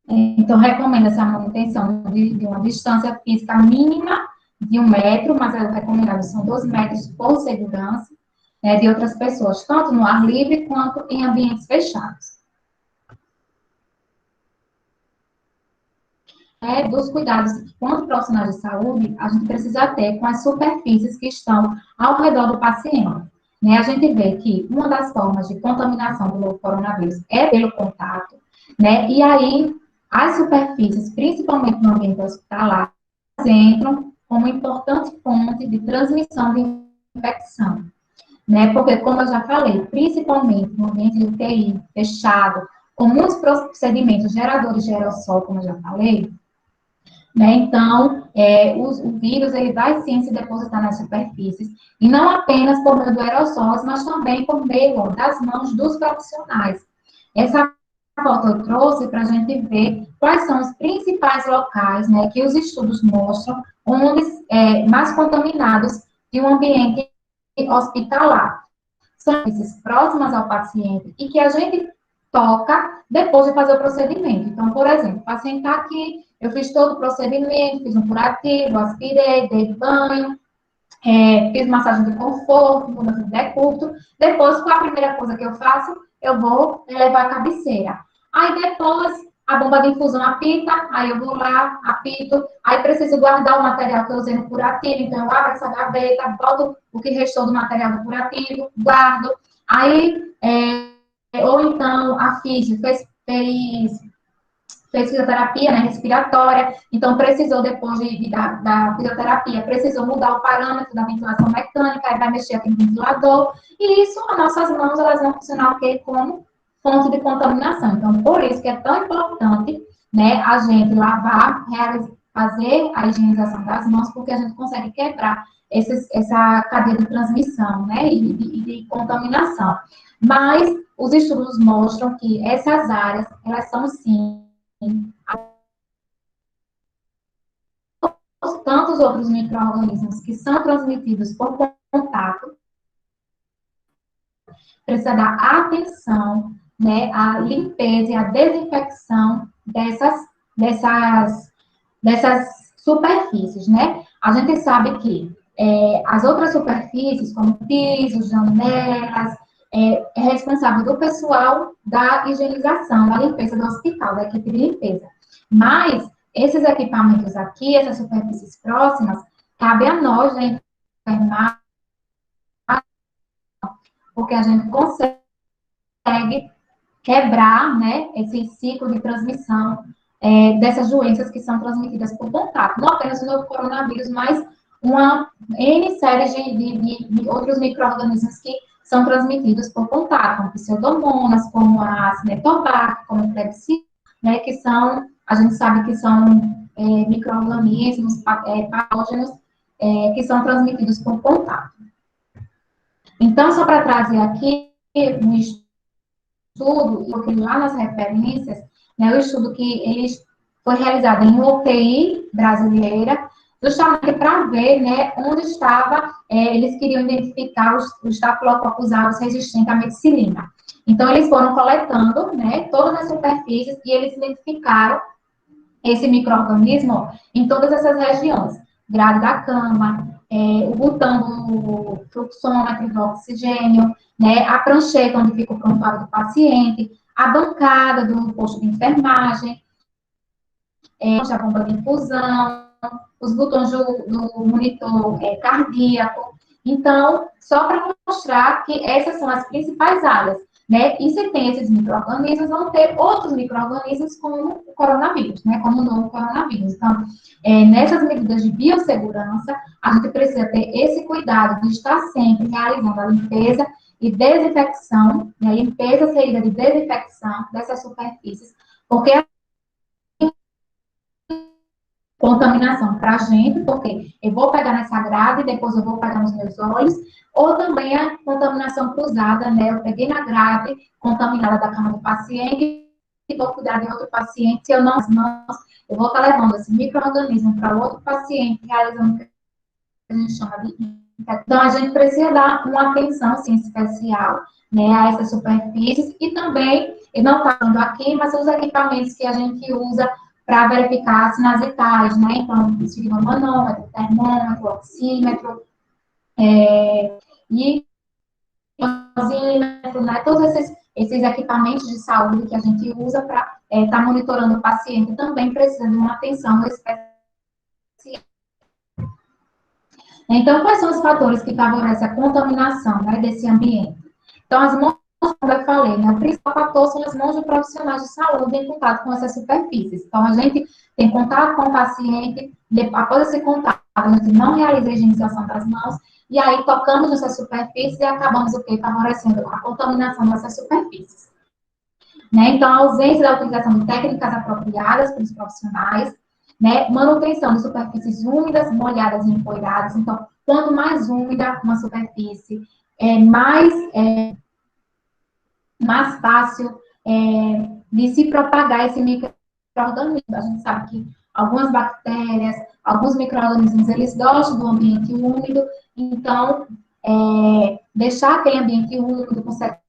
então, recomenda-se a manutenção de uma distância física mínima de 1 metro, mas o recomendado são 2 metros por segurança, né, de outras pessoas, tanto no ar livre quanto em ambientes fechados. Dos cuidados quanto profissionais de saúde, a gente precisa ter com as superfícies que estão ao redor do paciente. Né? A gente vê que uma das formas de contaminação do novo coronavírus é pelo contato, né? E aí, as superfícies, principalmente no ambiente hospitalar, entram como importante fonte de transmissão de infecção. Né? Porque, como eu já falei, principalmente no ambiente de UTI fechado, com muitos procedimentos geradores de aerossol, como eu já falei, né? Então, o vírus ele vai sim se depositar nas superfícies, e não apenas por meio do aerossol, mas também por meio das mãos dos profissionais. Essa foto eu trouxe para a gente ver quais são os principais locais, né, que os estudos mostram onde mais contaminados de um ambiente hospitalar. São esses próximas ao paciente e que a gente toca depois de fazer o procedimento. Então, por exemplo, o paciente está aqui, eu fiz todo o procedimento, fiz um curativo, aspirei, dei banho, fiz massagem de conforto, mudança de decúbito. Depois, qual a primeira coisa que eu faço? Eu vou levar a cabeceira. Aí, depois, a bomba de infusão apita, aí eu vou lá, apito, aí preciso guardar o material que eu usei no curativo, então eu abro essa gaveta, boto o que restou do material do curativo, guardo. Aí, ou então, a física fez fisioterapia, né, respiratória, então precisou, depois da fisioterapia, precisou mudar o parâmetro da ventilação mecânica, aí vai mexer aqui no ventilador, e isso, as nossas mãos, elas vão funcionar o quê? Como fonte de contaminação. Então, por isso que é tão importante, né, a gente lavar, fazer a higienização das mãos, porque a gente consegue quebrar essa cadeia de transmissão, né, e de contaminação. Mas os estudos mostram que essas áreas, elas são, sim, tantos outros micro-organismos que são transmitidos por contato, precisa dar atenção, né, à limpeza e à desinfecção dessas superfícies, né? A gente sabe que as outras superfícies, como pisos, janelas, é responsável do pessoal da higienização, da limpeza do hospital, da equipe de limpeza. Mas esses equipamentos aqui, essas superfícies próximas, cabe a nós, né, enfermar, porque a gente consegue quebrar, né, esse ciclo de transmissão dessas doenças que são transmitidas por contato. Não apenas o novo coronavírus, mas uma N série de outros micro-organismos que são transmitidos por contato, como pseudomonas, como a cinetobacter, como a Klebsiella, né, que são, a gente sabe que são micro-organismos patógenos que são transmitidos por contato. Então, só para trazer aqui um estudo, porque lá nas referências, né, o estudo que foi realizado em UTI brasileira, justamente para ver, né, onde estava, eles queriam identificar os estafilococcus aureus resistentes à meticilina. Então, eles foram coletando, né, todas as superfícies e eles identificaram esse micro-organismo em todas essas regiões. Grade da cama, o botão do fluxômetro do oxigênio, né, a prancheta onde fica o prontuário do paciente, a bancada do posto de enfermagem, a bomba de infusão, os botões do monitor cardíaco. Então, só para mostrar que essas são as principais áreas, né? E se tem esses micro-organismos, vão ter outros micro-organismos como o coronavírus, né? Como o novo coronavírus. Então, nessas medidas de biossegurança, a gente precisa ter esse cuidado de estar sempre realizando a limpeza e desinfecção, né? Limpeza seguida de desinfecção dessas superfícies, porque a contaminação para a gente, porque eu vou pegar nessa grade e depois eu vou pegar nos meus olhos, ou também a contaminação cruzada, né? Eu peguei na grade contaminada da cama do paciente e vou cuidar de outro paciente, se eu não as mãos, eu vou estar levando esse micro-organismo para outro paciente, realizando o que a gente chama de... Então, a gente precisa dar uma atenção, sim, especial, né, a essas superfícies e também, e não está falando aqui, mas os equipamentos que a gente usa para verificar sinais vitais, né? Então, esfigmomanômetro, termômetro, oxímetro, e dosímetro, né? Todos esses equipamentos de saúde que a gente usa para estar monitorando o paciente também precisa de uma atenção especial. Então, quais são os fatores que favorecem a contaminação, né, desse ambiente? Então, as mãos, como eu falei, né, o principal fator são as mãos de profissionais de saúde em contato com essas superfícies. Então, a gente tem contato com o paciente, após esse contato, a gente não realiza a higienização das mãos, e aí tocamos nessas superfícies e acabamos o quê? Favorecendo a contaminação dessas superfícies. Né? Então, a ausência da utilização de técnicas apropriadas pelos profissionais, né? Manutenção de superfícies úmidas, molhadas e empoeiradas. Então, quanto mais úmida uma superfície, mais fácil de se propagar esse micro-organismo. A gente sabe que algumas bactérias, alguns micro-organismos, eles gostam do ambiente úmido, então, deixar aquele ambiente úmido consegue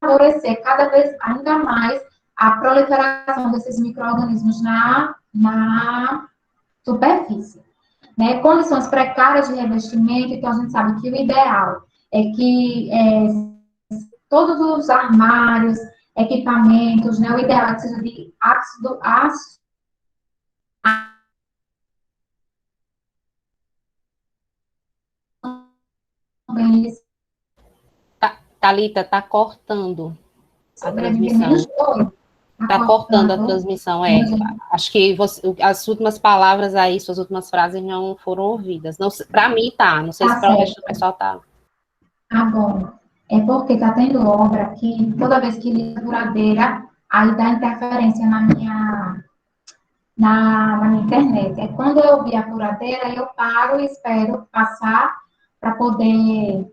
favorecer cada vez ainda mais a proliferação desses micro-organismos na superfície. Né? Condições precárias de revestimento, então a gente sabe que o ideal é que todos os armários, equipamentos, né? O ideal é que seja de ácido Thalita, tá cortando a transmissão. Tá cortando a transmissão, Acho que as últimas palavras aí, suas últimas frases não foram ouvidas. Para mim tá, não sei se para o resto do pessoal tá. Agora, é porque tá tendo obra aqui, toda vez que liga a furadeira, aí dá interferência na minha internet. É quando eu vi a furadeira, eu paro e espero passar para poder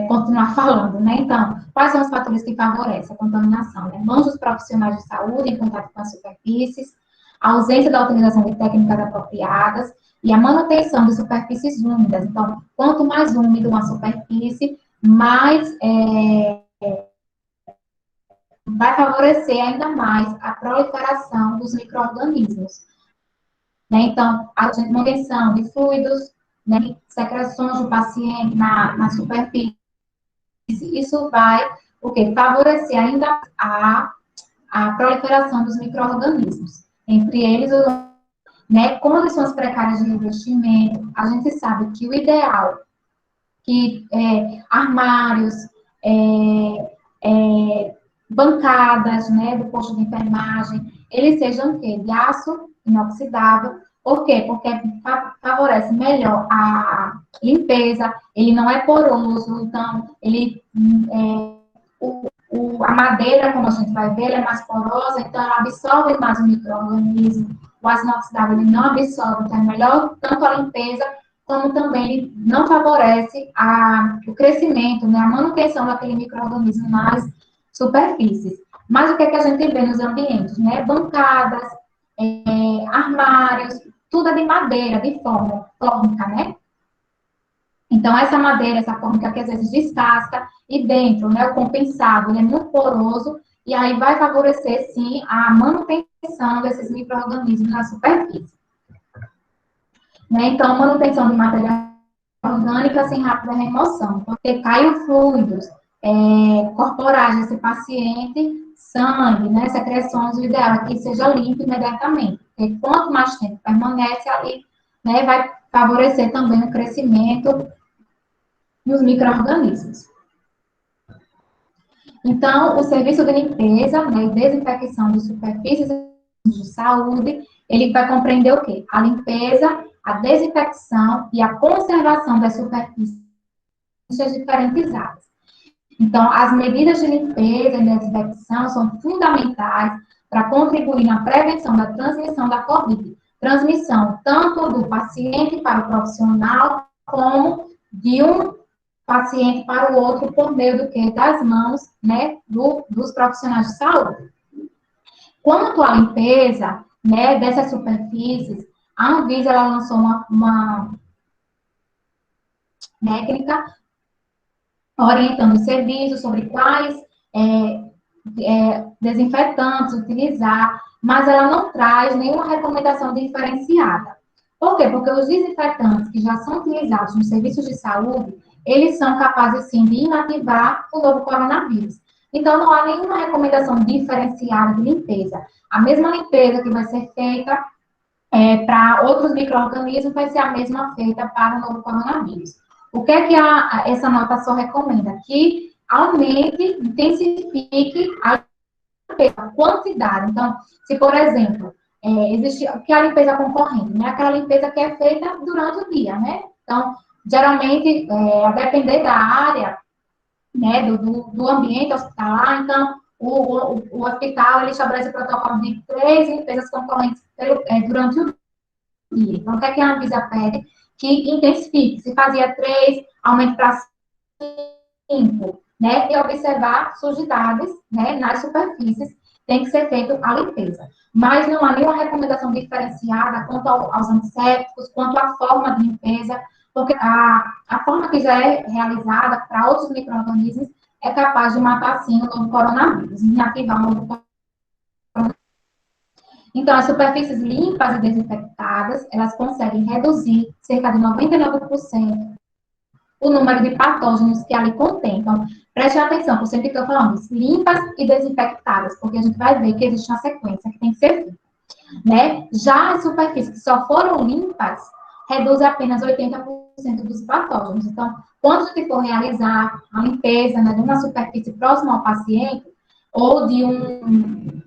continuar falando, né? Então, quais são os fatores que favorecem a contaminação? Né? Mãos dos profissionais de saúde em contato com as superfícies, a ausência da utilização de técnicas apropriadas e a manutenção de superfícies úmidas. Então, quanto mais úmido uma superfície, mais vai favorecer ainda mais a proliferação dos micro-organismos. Né? Então, a manutenção de fluidos, né, secreções do paciente na superfície, isso vai favorecer ainda a proliferação dos micro-organismos. Entre eles, né, condições precárias de revestimento, a gente sabe que o ideal, que armários, bancadas, né, do posto de enfermagem, eles sejam de aço inoxidável. Por quê? Porque favorece melhor a limpeza, ele não é poroso, então, a madeira, como a gente vai ver, ela é mais porosa, então ela absorve mais o micro-organismo. O aço inoxidável, ele não absorve, então é melhor tanto a limpeza, como também ele não favorece o crescimento, né, a manutenção daquele micro-organismo nas superfícies. Mas o que a gente vê nos ambientes, né? Bancadas, armários, tudo é de madeira, de fórmica, né? Então, essa madeira, essa fórmica que às vezes descasca, e dentro, né, o compensado, ele é muito poroso, e aí vai favorecer, sim, a manutenção desses micro-organismos na superfície. Né? Então, manutenção de matéria orgânica sem rápida remoção, porque caem fluidos corporais desse paciente, sangue, né, secreções, o ideal é que seja limpo imediatamente, porque quanto mais tempo permanece ali, né, vai favorecer também o crescimento dos micro-organismos. Então, o serviço de limpeza, né, e desinfecção de superfícies de saúde, ele vai compreender o quê? A limpeza, a desinfecção e a conservação das superfícies diferentizadas. Então, as medidas de limpeza e desinfecção são fundamentais para contribuir na prevenção da transmissão da COVID. Transmissão tanto do paciente para o profissional, como de um paciente para o outro por meio do que? Das mãos, né, dos profissionais de saúde. Quanto à limpeza, né, dessas superfícies, a Anvisa ela lançou uma técnica orientando os serviços sobre quais desinfetantes utilizar, mas ela não traz nenhuma recomendação diferenciada. Por quê? Porque os desinfetantes que já são utilizados nos serviços de saúde, eles são capazes, sim, de inativar o novo coronavírus. Então, não há nenhuma recomendação diferenciada de limpeza. A mesma limpeza que vai ser feita para outros micro-organismos vai ser a mesma feita para o novo coronavírus. O que é que essa nota só recomenda? Que aumente, intensifique a quantidade. Então, se, por exemplo, existe que a limpeza concorrente, né? Aquela limpeza que é feita durante o dia, né? Então, geralmente, a depender da área, né, do ambiente hospitalar, então, o hospital, ele estabelece o protocolo de 3 limpezas concorrentes durante o dia. Então, o que é que a Anvisa pede? Que intensifique. Se fazia 3, aumente para 5, né? E observar sujidades, né, nas superfícies, tem que ser feita a limpeza. Mas não há nenhuma recomendação diferenciada quanto aos antissépticos, quanto à forma de limpeza, porque a forma que já é realizada para outros micro-organismos é capaz de matar, sim, o novo coronavírus, inativar o novo coronavírus. Então, as superfícies limpas e desinfectadas, elas conseguem reduzir cerca de 99% o número de patógenos que ali contém. Então, preste atenção, eu sempre estou falando isso, limpas e desinfectadas, porque a gente vai ver que existe uma sequência que tem que ser feita, né? Já as superfícies que só foram limpas, reduzem apenas 80% dos patógenos. Então, quando a gente for realizar a limpeza, né, de uma superfície próxima ao paciente, ou de um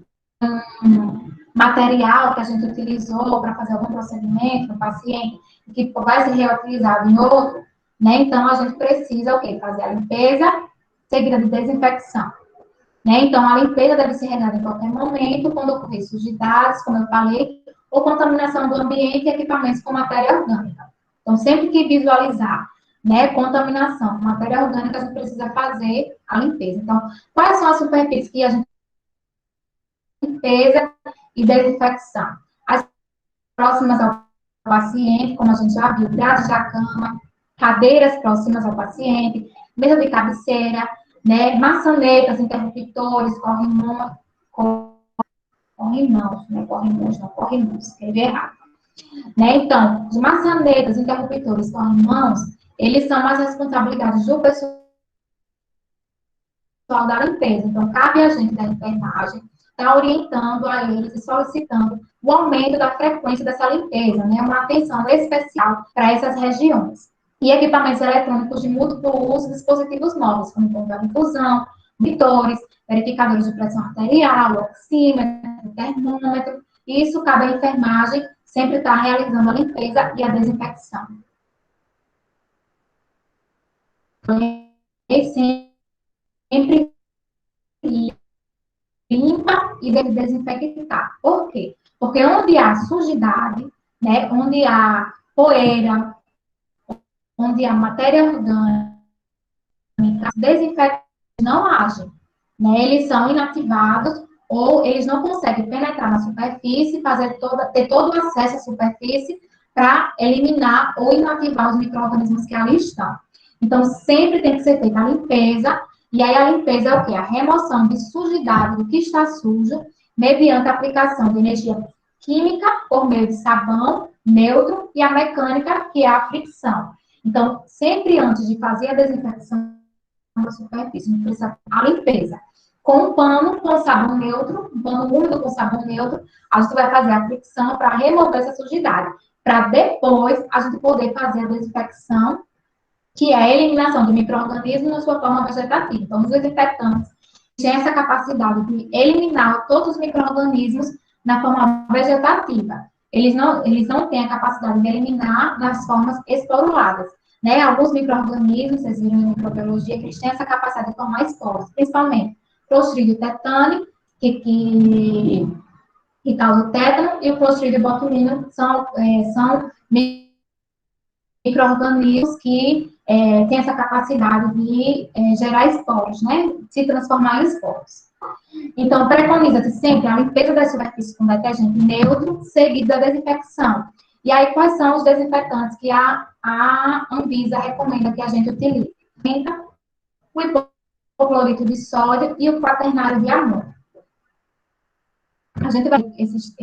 material que a gente utilizou para fazer algum procedimento no paciente, que vai ser reutilizado em outro, né? Então, a gente precisa, o quê? Fazer a limpeza, seguida de desinfecção. Né? Então, a limpeza deve ser realizada em qualquer momento, quando ocorrer sujidades, como eu falei, ou contaminação do ambiente e equipamentos com matéria orgânica. Então, sempre que visualizar, né, contaminação com matéria orgânica, a gente precisa fazer a limpeza. Então, quais são as superfícies que a gente limpeza e desinfecção? As próximas ao paciente, como a gente já viu, grades da cama, cadeiras próximas ao paciente, mesa de cabeceira, né, maçanetas, interruptores, corrimãos, escrevi errado. Né? Então, de maçanetas, interruptores, corrimãos, eles são as responsabilidades do pessoal da limpeza. Então, cabe a gente da enfermagem estar orientando a eles e solicitando o aumento da frequência dessa limpeza, né? Uma atenção especial para essas regiões. E equipamentos eletrônicos de múltiplo uso, dispositivos móveis, como bomba de infusão, monitores, verificadores de pressão arterial, oxímetro, termômetro. Isso cabe à enfermagem sempre estar realizando a limpeza e a desinfecção. E sempre limpa e deve desinfectar. Por quê? Porque onde há sujidade, né, onde há poeira, onde há matéria orgânica, desinfectantes não agem, né? Eles são inativados ou eles não conseguem penetrar na superfície, ter todo o acesso à superfície para eliminar ou inativar os micro-organismos que ali estão. Então, sempre tem que ser feita a limpeza, e aí a limpeza é o quê? A remoção de sujidade do que está sujo, mediante a aplicação de energia química, por meio de sabão neutro, e a mecânica, que é a fricção. Então, sempre antes de fazer a desinfecção da superfície, a gente precisa a limpeza. com um pano com sabão neutro, um pano úmido com sabão neutro, a gente vai fazer a fricção para remover essa sujidade, para depois a gente poder fazer a desinfecção, que é a eliminação de micro-organismos na sua forma vegetativa. Então, os desinfetantes têm essa capacidade de eliminar todos os micro-organismos na forma vegetativa. Eles não têm a capacidade de eliminar nas formas esporuladas. Né? Alguns micro-organismos, vocês viram em microbiologia, que eles têm essa capacidade de formar esporos, principalmente Clostridium tetani, que causa o tétano, e o Clostridium botulinum são micro-organismos que têm essa capacidade de gerar esporos, né? Se transformar em esporos. Então, preconiza-se sempre a limpeza das superfícies com detergente neutro, seguido da desinfecção. E aí, quais são os desinfetantes que a Anvisa recomenda que a gente utilize? O hipoclorito de sódio e o quaternário de amônio. A gente vai ver esses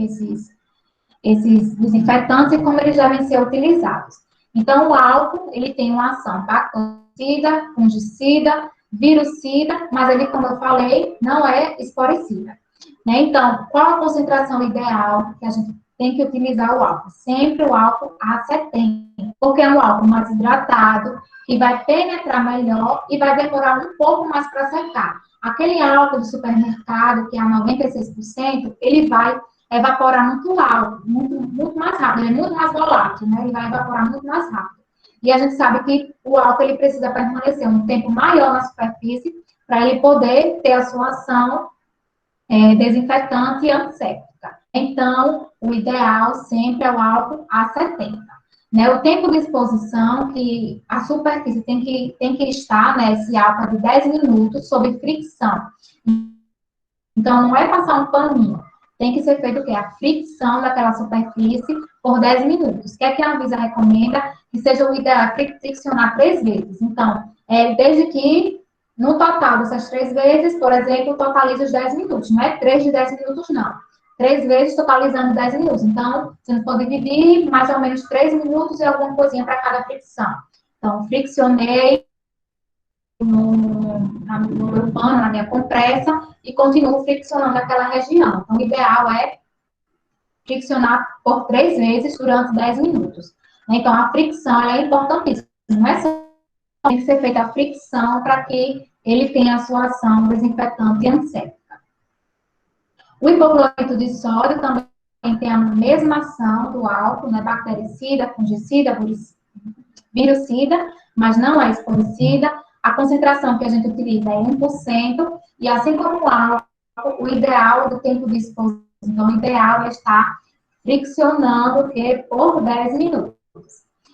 desinfetantes e como eles devem ser utilizados. Então, o álcool, ele tem uma ação bactericida, fungicida, virucida, mas ele, como eu falei, não é esporicida. Né? Então, qual a concentração ideal que a gente tem que utilizar o álcool? Sempre o álcool A70, porque é um álcool mais hidratado, que vai penetrar melhor e vai demorar um pouco mais para secar. Aquele álcool do supermercado, que é a 96%, ele vai evaporar muito mais rápido, ele é muito mais volátil, né? Ele vai evaporar muito mais rápido. E a gente sabe que o álcool ele precisa permanecer um tempo maior na superfície para ele poder ter a sua ação desinfetante e antisséptica. Então, o ideal sempre é o álcool A70. Né? O tempo de exposição, que a superfície tem que estar, né, esse álcool de 10 minutos sob fricção. Então, não é passar um paninho. Tem que ser feito o quê? A fricção daquela superfície por 10 minutos. O que é que a Anvisa recomenda? Que seja o ideal friccionar 3 vezes. Então, desde que, no total dessas 3 vezes, por exemplo, totalize os 10 minutos. Não é 3 de 10 minutos, não. 3 vezes totalizando 10 minutos. Então, você pode dividir mais ou menos 3 minutos e alguma coisinha para cada fricção. Então, friccionei no meu pano, na minha compressa, e continuo friccionando aquela região. Então, o ideal é friccionar por 3 vezes durante 10 minutos. Então, a fricção é importantíssima. Não é só tem que ser feita a fricção para que ele tenha a sua ação desinfetante e antisséptica. O hipoclorito de sódio também tem a mesma ação do álcool, né? Bactericida, fungicida, virucida, mas não é esporicida. A concentração que a gente utiliza é 1%, e assim como o álcool, o ideal do tempo de exposição, então, o ideal é estar friccionando por 10 minutos.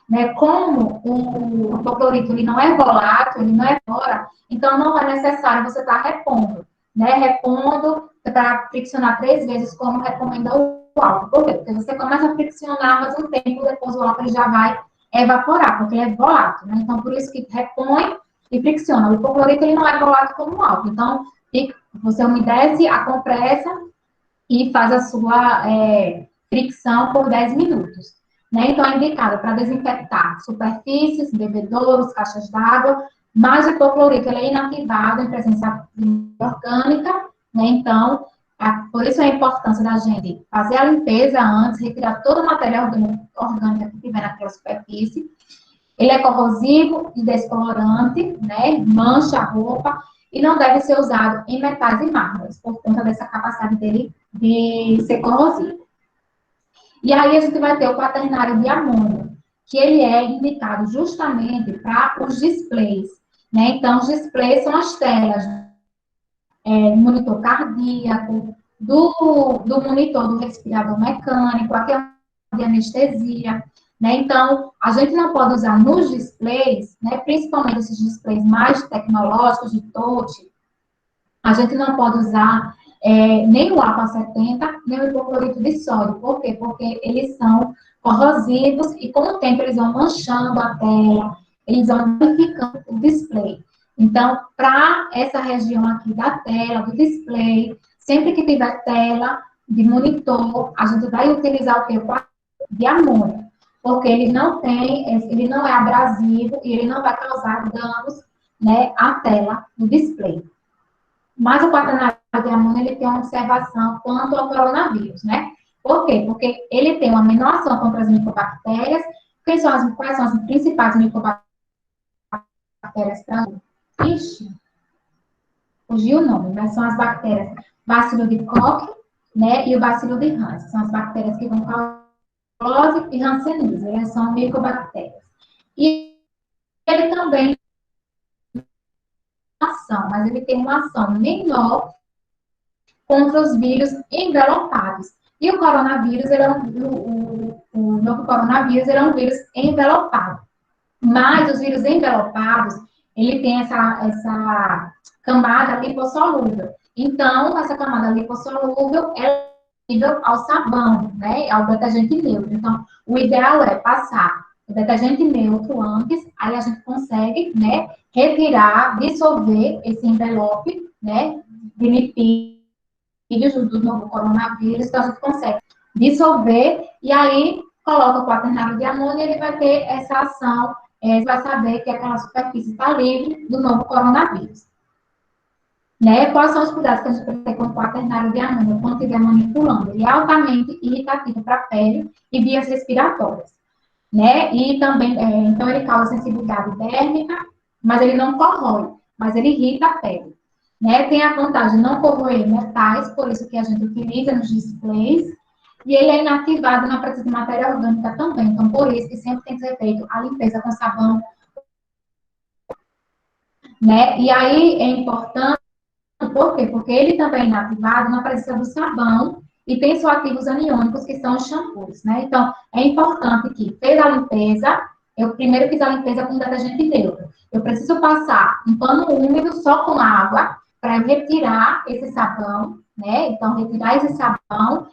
Né? Como o hipoclorito ele não é volátil, ele não é fora, então não é necessário você estar repondo. Né? Repondo para friccionar 3 vezes, como recomenda o álcool. Por quê? Porque você começa a friccionar, mas um tempo depois o álcool ele já vai evaporar, porque ele é volátil. Né? Então, por isso que repõe e fricciona. O hipoclorito ele não é volátil como o álcool. Então, você umedece a compressa e faz a sua fricção por 10 minutos. Né? Então, é indicado para desinfectar superfícies, bebedouros, caixas d'água, mas o hipoclorito ele é inativado em presença orgânica, né? Então, por isso a importância da gente fazer a limpeza antes, retirar toda a matéria orgânica que tiver naquela superfície. Ele é corrosivo e descolorante, né? Mancha a roupa e não deve ser usado em metais e mármores, por conta dessa capacidade dele de ser corrosivo. E aí a gente vai ter o quaternário de amônio, que ele é indicado justamente para os displays. Né? Então, os displays são as telas do monitor cardíaco, do monitor do respirador mecânico, aquele de anestesia. Né? Então, a gente não pode usar nos displays, né, principalmente esses displays mais tecnológicos, de touch, a gente não pode usar nem o álcool 70, nem o hipoclorito de sódio. Por quê? Porque eles são corrosivos e, com o tempo, eles vão manchando a tela, eles vão danificando o display. Então, para essa região aqui da tela, do display, sempre que tiver tela de monitor, a gente vai utilizar o quê? De amônio, porque ele não é abrasivo e ele não vai causar danos, né, à tela do display. Mas o quaternário de amônia, ele tem uma observação quanto ao coronavírus, né? Por quê? Porque ele tem uma menor ação contra as micobactérias. Quais são as principais micobactérias? Ixi, fugiu o nome, mas são as bactérias bacilo de Koch, né, e o bacilo de Hans. São as bactérias que vão causar e hanseníase, elas são micobactérias. E ele também tem ação, mas ele tem uma ação menor contra os vírus envelopados. E o coronavírus, ele é o novo coronavírus, ele é um vírus envelopado. Mas os vírus envelopados, ele tem essa camada lipossolúvel. Então, essa camada lipossolúvel é nível ao sabão, né, ao detergente neutro. Então, o ideal é passar o detergente neutro antes, aí a gente consegue, né, retirar, dissolver esse envelope, né, de lipídios do novo coronavírus, então a gente consegue dissolver, e aí coloca o quaternário de amônia, ele vai ter essa ação, você vai saber que aquela superfície está livre do novo coronavírus. Né? Quais são os cuidados que a gente precisa ter com o quaternário de amônia quando estiver manipulando? Ele é altamente irritativo para a pele e vias respiratórias. Né? E também, então, ele causa sensibilidade térmica, mas ele não corrói, mas ele irrita a pele. Né? Tem a vantagem de não corroer metais, por isso que a gente utiliza nos displays, e ele é inativado na presença de matéria orgânica também, então, por isso que sempre tem que ser feito a limpeza com sabão. Né? E aí, é importante. Por quê? Porque ele também é inativado na presença do sabão e tem seus ativos aniônicos, que são os shampoos, né? Então, é importante que, fez a limpeza, eu primeiro fiz a limpeza com detergente neutro. Eu preciso passar um pano úmido só com água para retirar esse sabão, né? Então, retirar esse sabão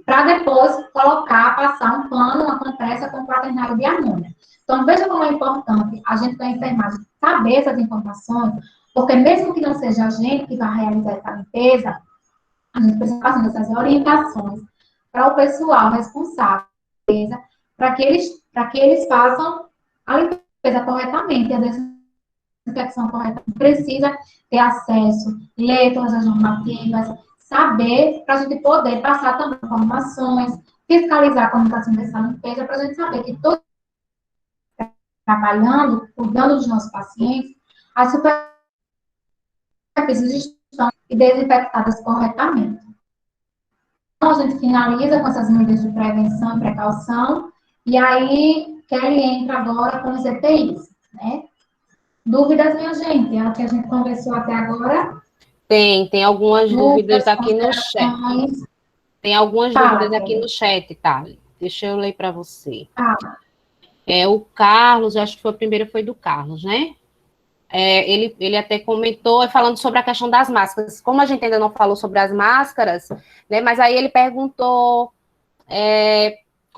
para depois colocar, passar um pano, uma compressa com quaternário de amônia. Então, veja como é importante a gente da enfermagem saber essas informações, porque mesmo que não seja a gente que vai realizar essa limpeza, a gente precisa passar essas orientações para o pessoal responsável, para que eles façam a limpeza corretamente, a desinfecção correta. Precisa ter acesso, ler todas as normativas, saber, para a gente poder passar também informações, fiscalizar a comunicação dessa limpeza, para a gente saber que todos trabalhando, cuidando dos nossos pacientes, as superfícies estão desinfectadas corretamente. Então, a gente finaliza com essas medidas de prevenção e precaução, e aí Kelly entra agora com os EPIs, né? Dúvidas, minha gente? É o que a gente conversou até agora? Tem algumas dúvidas aqui no chat. Tem algumas dúvidas aqui no chat, tá? Deixa eu ler para você. O Carlos, acho que foi o primeiro, foi do Carlos, né? Ele até comentou, falando sobre a questão das máscaras. Como a gente ainda não falou sobre as máscaras, né? Mas aí ele perguntou,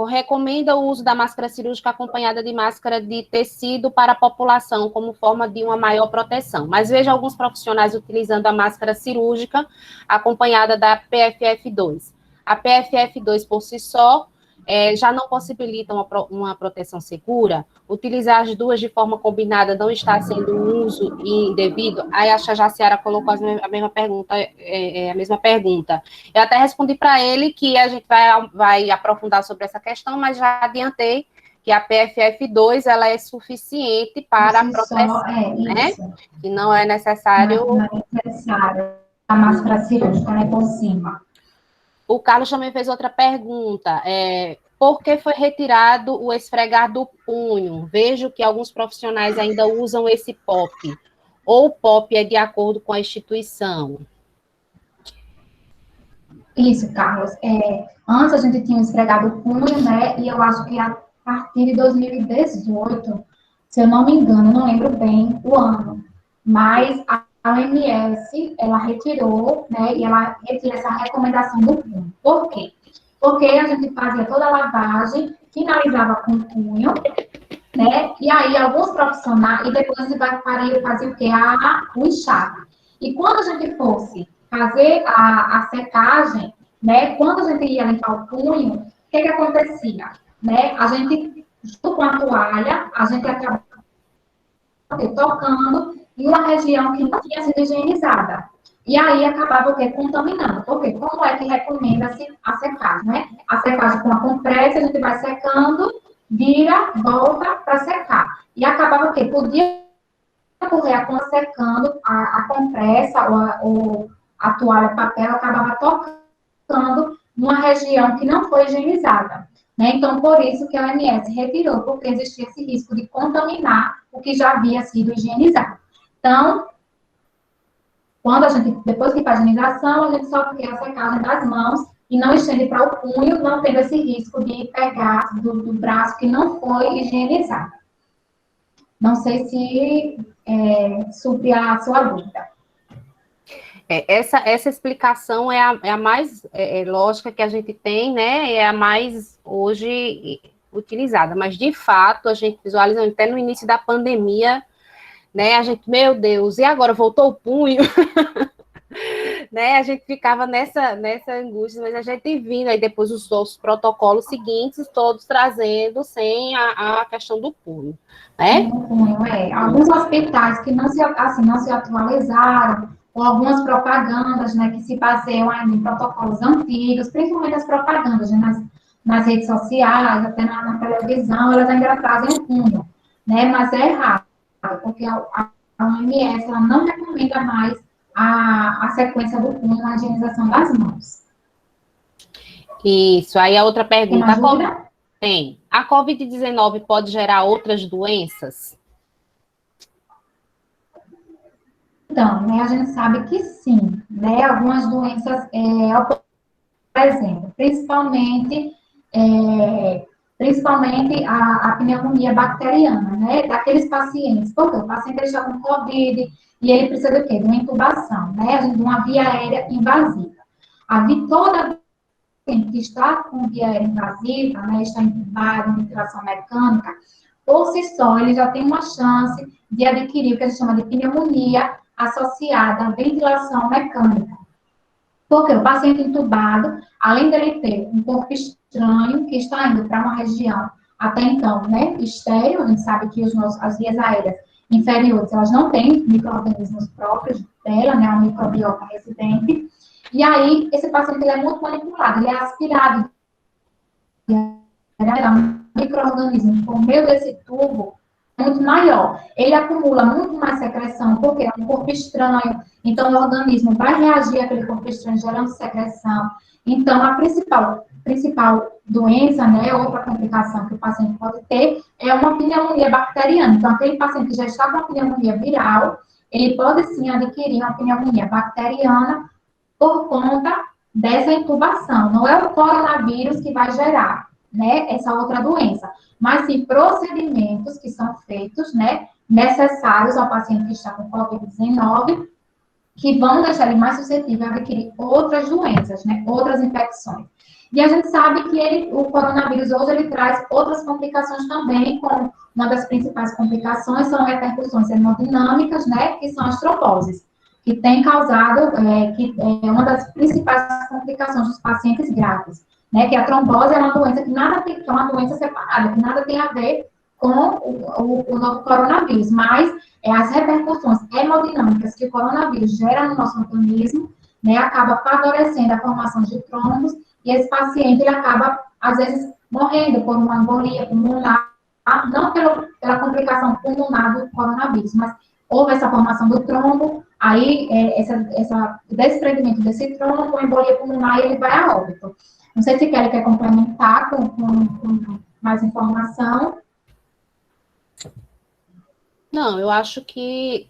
recomenda o uso da máscara cirúrgica acompanhada de máscara de tecido para a população, como forma de uma maior proteção. Mas veja alguns profissionais utilizando a máscara cirúrgica acompanhada da PFF2. A PFF2 por si só já não possibilita uma proteção segura. Utilizar as duas de forma combinada não está sendo um uso indevido. Aí a Jaciara colocou a mesma pergunta. Eu até respondi para ele que a gente vai aprofundar sobre essa questão, mas já adiantei que a PFF2 ela é suficiente para a proteção, né? Que não é necessário... Não é necessário a máscara cirúrgica, né, por cima. O Carlos também fez outra pergunta. Por que foi retirado o esfregar do punho? Vejo que alguns profissionais ainda usam esse POP. Ou o POP é de acordo com a instituição? Isso, Carlos. Antes a gente tinha esfregado o punho, né? E eu acho que a partir de 2018, se eu não me engano, não lembro bem o ano, mas a OMS, ela retirou, né, e ela retira essa recomendação do punho. Por quê? Porque a gente fazia toda a lavagem, finalizava com o punho, né, e aí alguns profissionais, e depois a gente vai fazer o quê? O enxágue. E quando a gente fosse fazer a secagem, né, quando a gente ia limpar o punho, o que acontecia? Né? A gente, junto com a toalha, a gente acabava tocando em uma região que não tinha sido higienizada. E aí acabava o quê? Contaminando. Porque como é que recomenda-se a secagem, né? A secagem com a compressa, a gente vai secando, vira, volta para secar. E acabava o quê? Podia correr a conta secando, a compressa ou a toalha papel acabava tocando numa região que não foi higienizada. Né? Então, por isso que a OMS retirou, porque existia esse risco de contaminar o que já havia sido higienizado. Então, quando a gente, depois que faz a higienização, a gente só quer a secagem das mãos e não estende para o punho, não tendo esse risco de pegar do braço que não foi higienizado. Não sei se supre a sua dúvida. Essa explicação é a mais lógica que a gente tem, né? É a mais hoje utilizada. Mas, de fato, a gente visualiza até no início da pandemia, né? A gente, meu Deus, e agora voltou o punho? Né? A gente ficava nessa angústia, mas a gente vindo aí depois os protocolos seguintes, todos trazendo sem a questão do punho, né? Alguns hospitais que não se atualizaram, ou algumas propagandas, né, que se baseiam ainda em protocolos antigos, principalmente as propagandas, né, nas redes sociais, até na televisão, elas ainda trazem o punho, né, mas é errado, porque a OMS ela não recomenda mais a sequência do punho na higienização das mãos. Isso, aí a outra pergunta. Tem. A COVID-19 pode gerar outras doenças? Então, né, a gente sabe que sim, né, algumas doenças, por exemplo, principalmente a pneumonia bacteriana, né, daqueles pacientes, porque o paciente está com COVID e ele precisa do quê? De uma intubação, né, de uma via aérea invasiva. Toda que está com via aérea invasiva, né, está entubado, em ventilação mecânica, por si só, ele já tem uma chance de adquirir o que a gente chama de pneumonia associada à ventilação mecânica. Porque o paciente entubado, além dele ter um corpo estranho, que está indo para uma região, até então, né, estéril, a gente sabe que as vias aéreas inferiores, elas não têm micro-organismos próprios dela, né, uma microbiota residente, e aí esse paciente ele é muito manipulado, ele é aspirado, micro-organismo por meio desse tubo, muito maior. Ele acumula muito mais secreção, porque é um corpo estranho, então o organismo vai reagir àquele corpo estranho, gerando secreção. Então, a principal doença, né, outra complicação que o paciente pode ter, é uma pneumonia bacteriana. Então, aquele paciente que já está com a pneumonia viral, ele pode sim adquirir uma pneumonia bacteriana por conta dessa intubação. Não é o coronavírus que vai gerar, né, essa outra doença, mas sim procedimentos que são feitos, né, necessários ao paciente que está com COVID-19, que vão deixar ele mais suscetível a adquirir outras doenças, né, outras infecções. E a gente sabe que o coronavírus hoje ele traz outras complicações também, como uma das principais complicações são repercussões hemodinâmicas, né, que são as tromboses, que tem causado, que é uma das principais complicações dos pacientes graves. Né, que a trombose é uma doença que é uma doença separada, que nada tem a ver com o novo coronavírus, mas as repercussões hemodinâmicas que o coronavírus gera no nosso organismo, né, acaba favorecendo a formação de trombos, e esse paciente ele acaba, às vezes, morrendo por uma embolia pulmonar, não pela complicação pulmonar do coronavírus, mas houve essa formação do trombo, aí esse desprendimento desse trombo, a embolia pulmonar, e ele vai a óbito. Não sei se Kelly quer complementar com mais informação. Não, eu acho que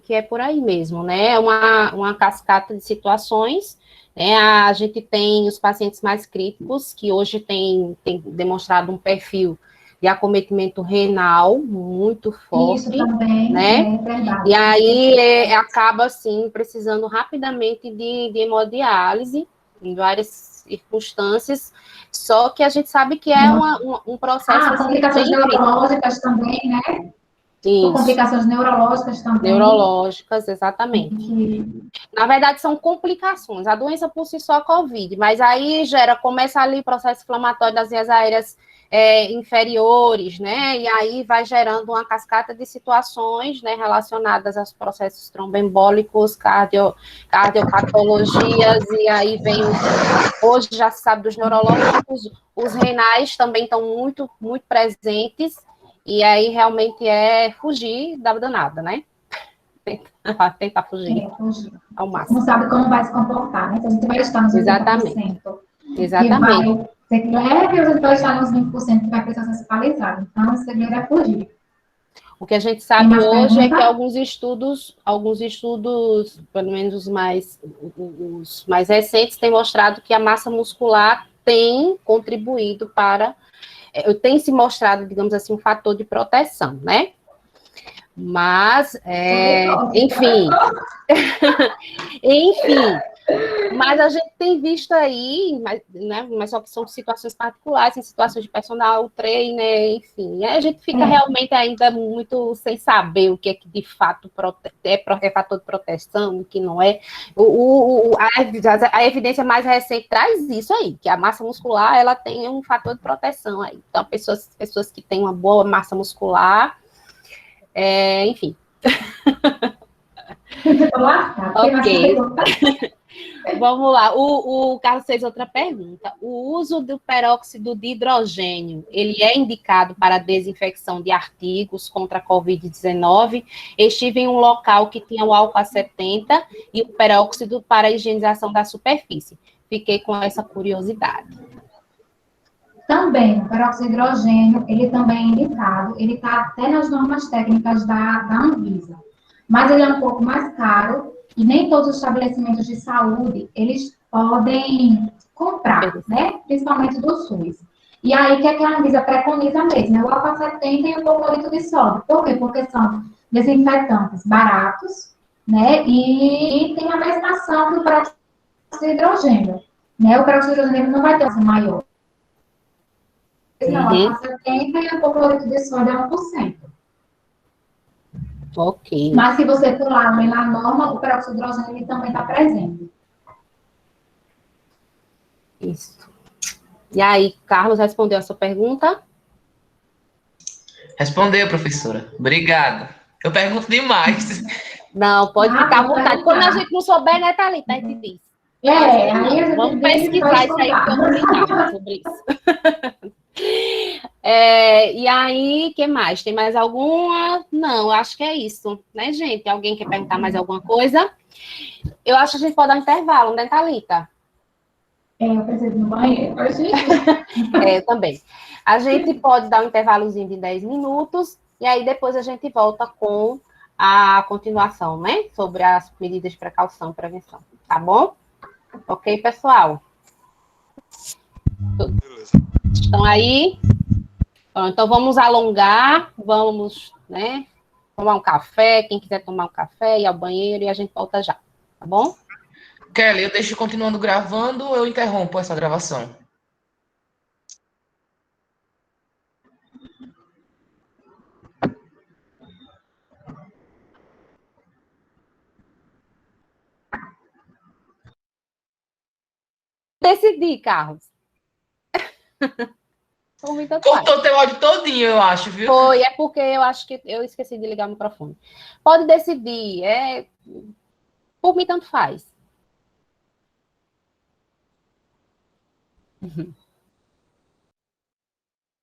é por aí mesmo, né? É uma cascata de situações, né? A gente tem os pacientes mais críticos, que hoje tem demonstrado um perfil de acometimento renal muito forte. Isso também, né? É verdade. E aí acaba, assim, precisando rapidamente de hemodiálise, em várias circunstâncias, só que a gente sabe que é um processo... assim, complicações neurológicas também, né? Isso. Complicações neurológicas também. Neurológicas, exatamente. Na verdade, são complicações. A doença por si só é COVID, mas aí começa ali o processo inflamatório das vias aéreas inferiores, né? E aí vai gerando uma cascata de situações, né, relacionadas aos processos tromboembólicos, cardiopatologias, e aí vem hoje já se sabe dos neurológicos, os renais também estão muito, muito presentes, e aí realmente é fugir da danada, né? Tentar fugir Fugir. ao Não máximo. sabe como vai se comportar, né? Então, a gente vai estar nos 80%. Exatamente. Que vai ser leve, a gente vai estar nos 20% que vai precisar ser hospitalizado. Então, o segredo é fugir. O que a gente sabe hoje é que alguns estudos, pelo menos os mais recentes, têm mostrado que a massa muscular tem contribuído tem se mostrado, digamos assim, um fator de proteção, né? Mas, enfim, mas a gente tem visto aí, mas só que são situações particulares, em situações de personal trainer, enfim, a gente fica realmente ainda muito sem saber o que é que de fato é fator de proteção, o que não é. A evidência mais recente traz isso aí, que a massa muscular ela tem um fator de proteção aí. Então, pessoas que têm uma boa massa muscular, enfim. Ok. Vamos lá. O Carlos fez outra pergunta. O uso do peróxido de hidrogênio, ele é indicado para desinfecção de artigos contra a Covid-19? Estive em um local que tinha o álcool 70 e o peróxido para a higienização da superfície. Fiquei com essa curiosidade. Também, o peróxido de hidrogênio, ele também é indicado, ele está até nas normas técnicas da Anvisa, mas ele é um pouco mais caro e nem todos os estabelecimentos de saúde, eles podem comprar, né? Principalmente do SUS. E aí, o que é que a Anvisa preconiza mesmo? É o álcool 70 e o hipoclorito de sódio. Por quê? Porque são desinfetantes baratos, né? E tem a mesma ação que o peróxido de hidrogênio, né? O peróxido de hidrogênio não vai ter uma maior. Não, a 70 e o hipoclorito de sódio é 1%. Ok. Mas se você pular na norma, o peróxido de hidrogênio ele também está presente. Isso. E aí, Carlos respondeu a sua pergunta? Respondeu, professora. Obrigado. Eu pergunto demais. Não, pode ficar à vontade. Quando a gente não souber, né, Thalita? A gente diz. Aí a gente vamos pesquisar isso aí, porque eu não li nada sobre isso. E aí, o que mais? Tem mais alguma? Não, acho que é isso, né, gente? Alguém quer perguntar mais alguma coisa? Eu acho que a gente pode dar um intervalo, né, Thalita? Eu preciso ir no banheiro. Eu também. A gente pode dar um intervalozinho de 10 minutos, e aí depois a gente volta com a continuação, né? Sobre as medidas de precaução e prevenção. Tá bom? Ok, pessoal? Beleza. Estão aí? Então, vamos alongar, vamos, né, tomar um café, quem quiser tomar um café, ir ao banheiro e a gente volta já, tá bom? Kelly, eu deixo continuando gravando ou eu interrompo essa gravação? Decidi, Carlos. Cortou teu áudio todinho, eu acho, viu? Foi, é porque eu acho que eu esqueci de ligar o microfone. Pode decidir, por mim tanto faz.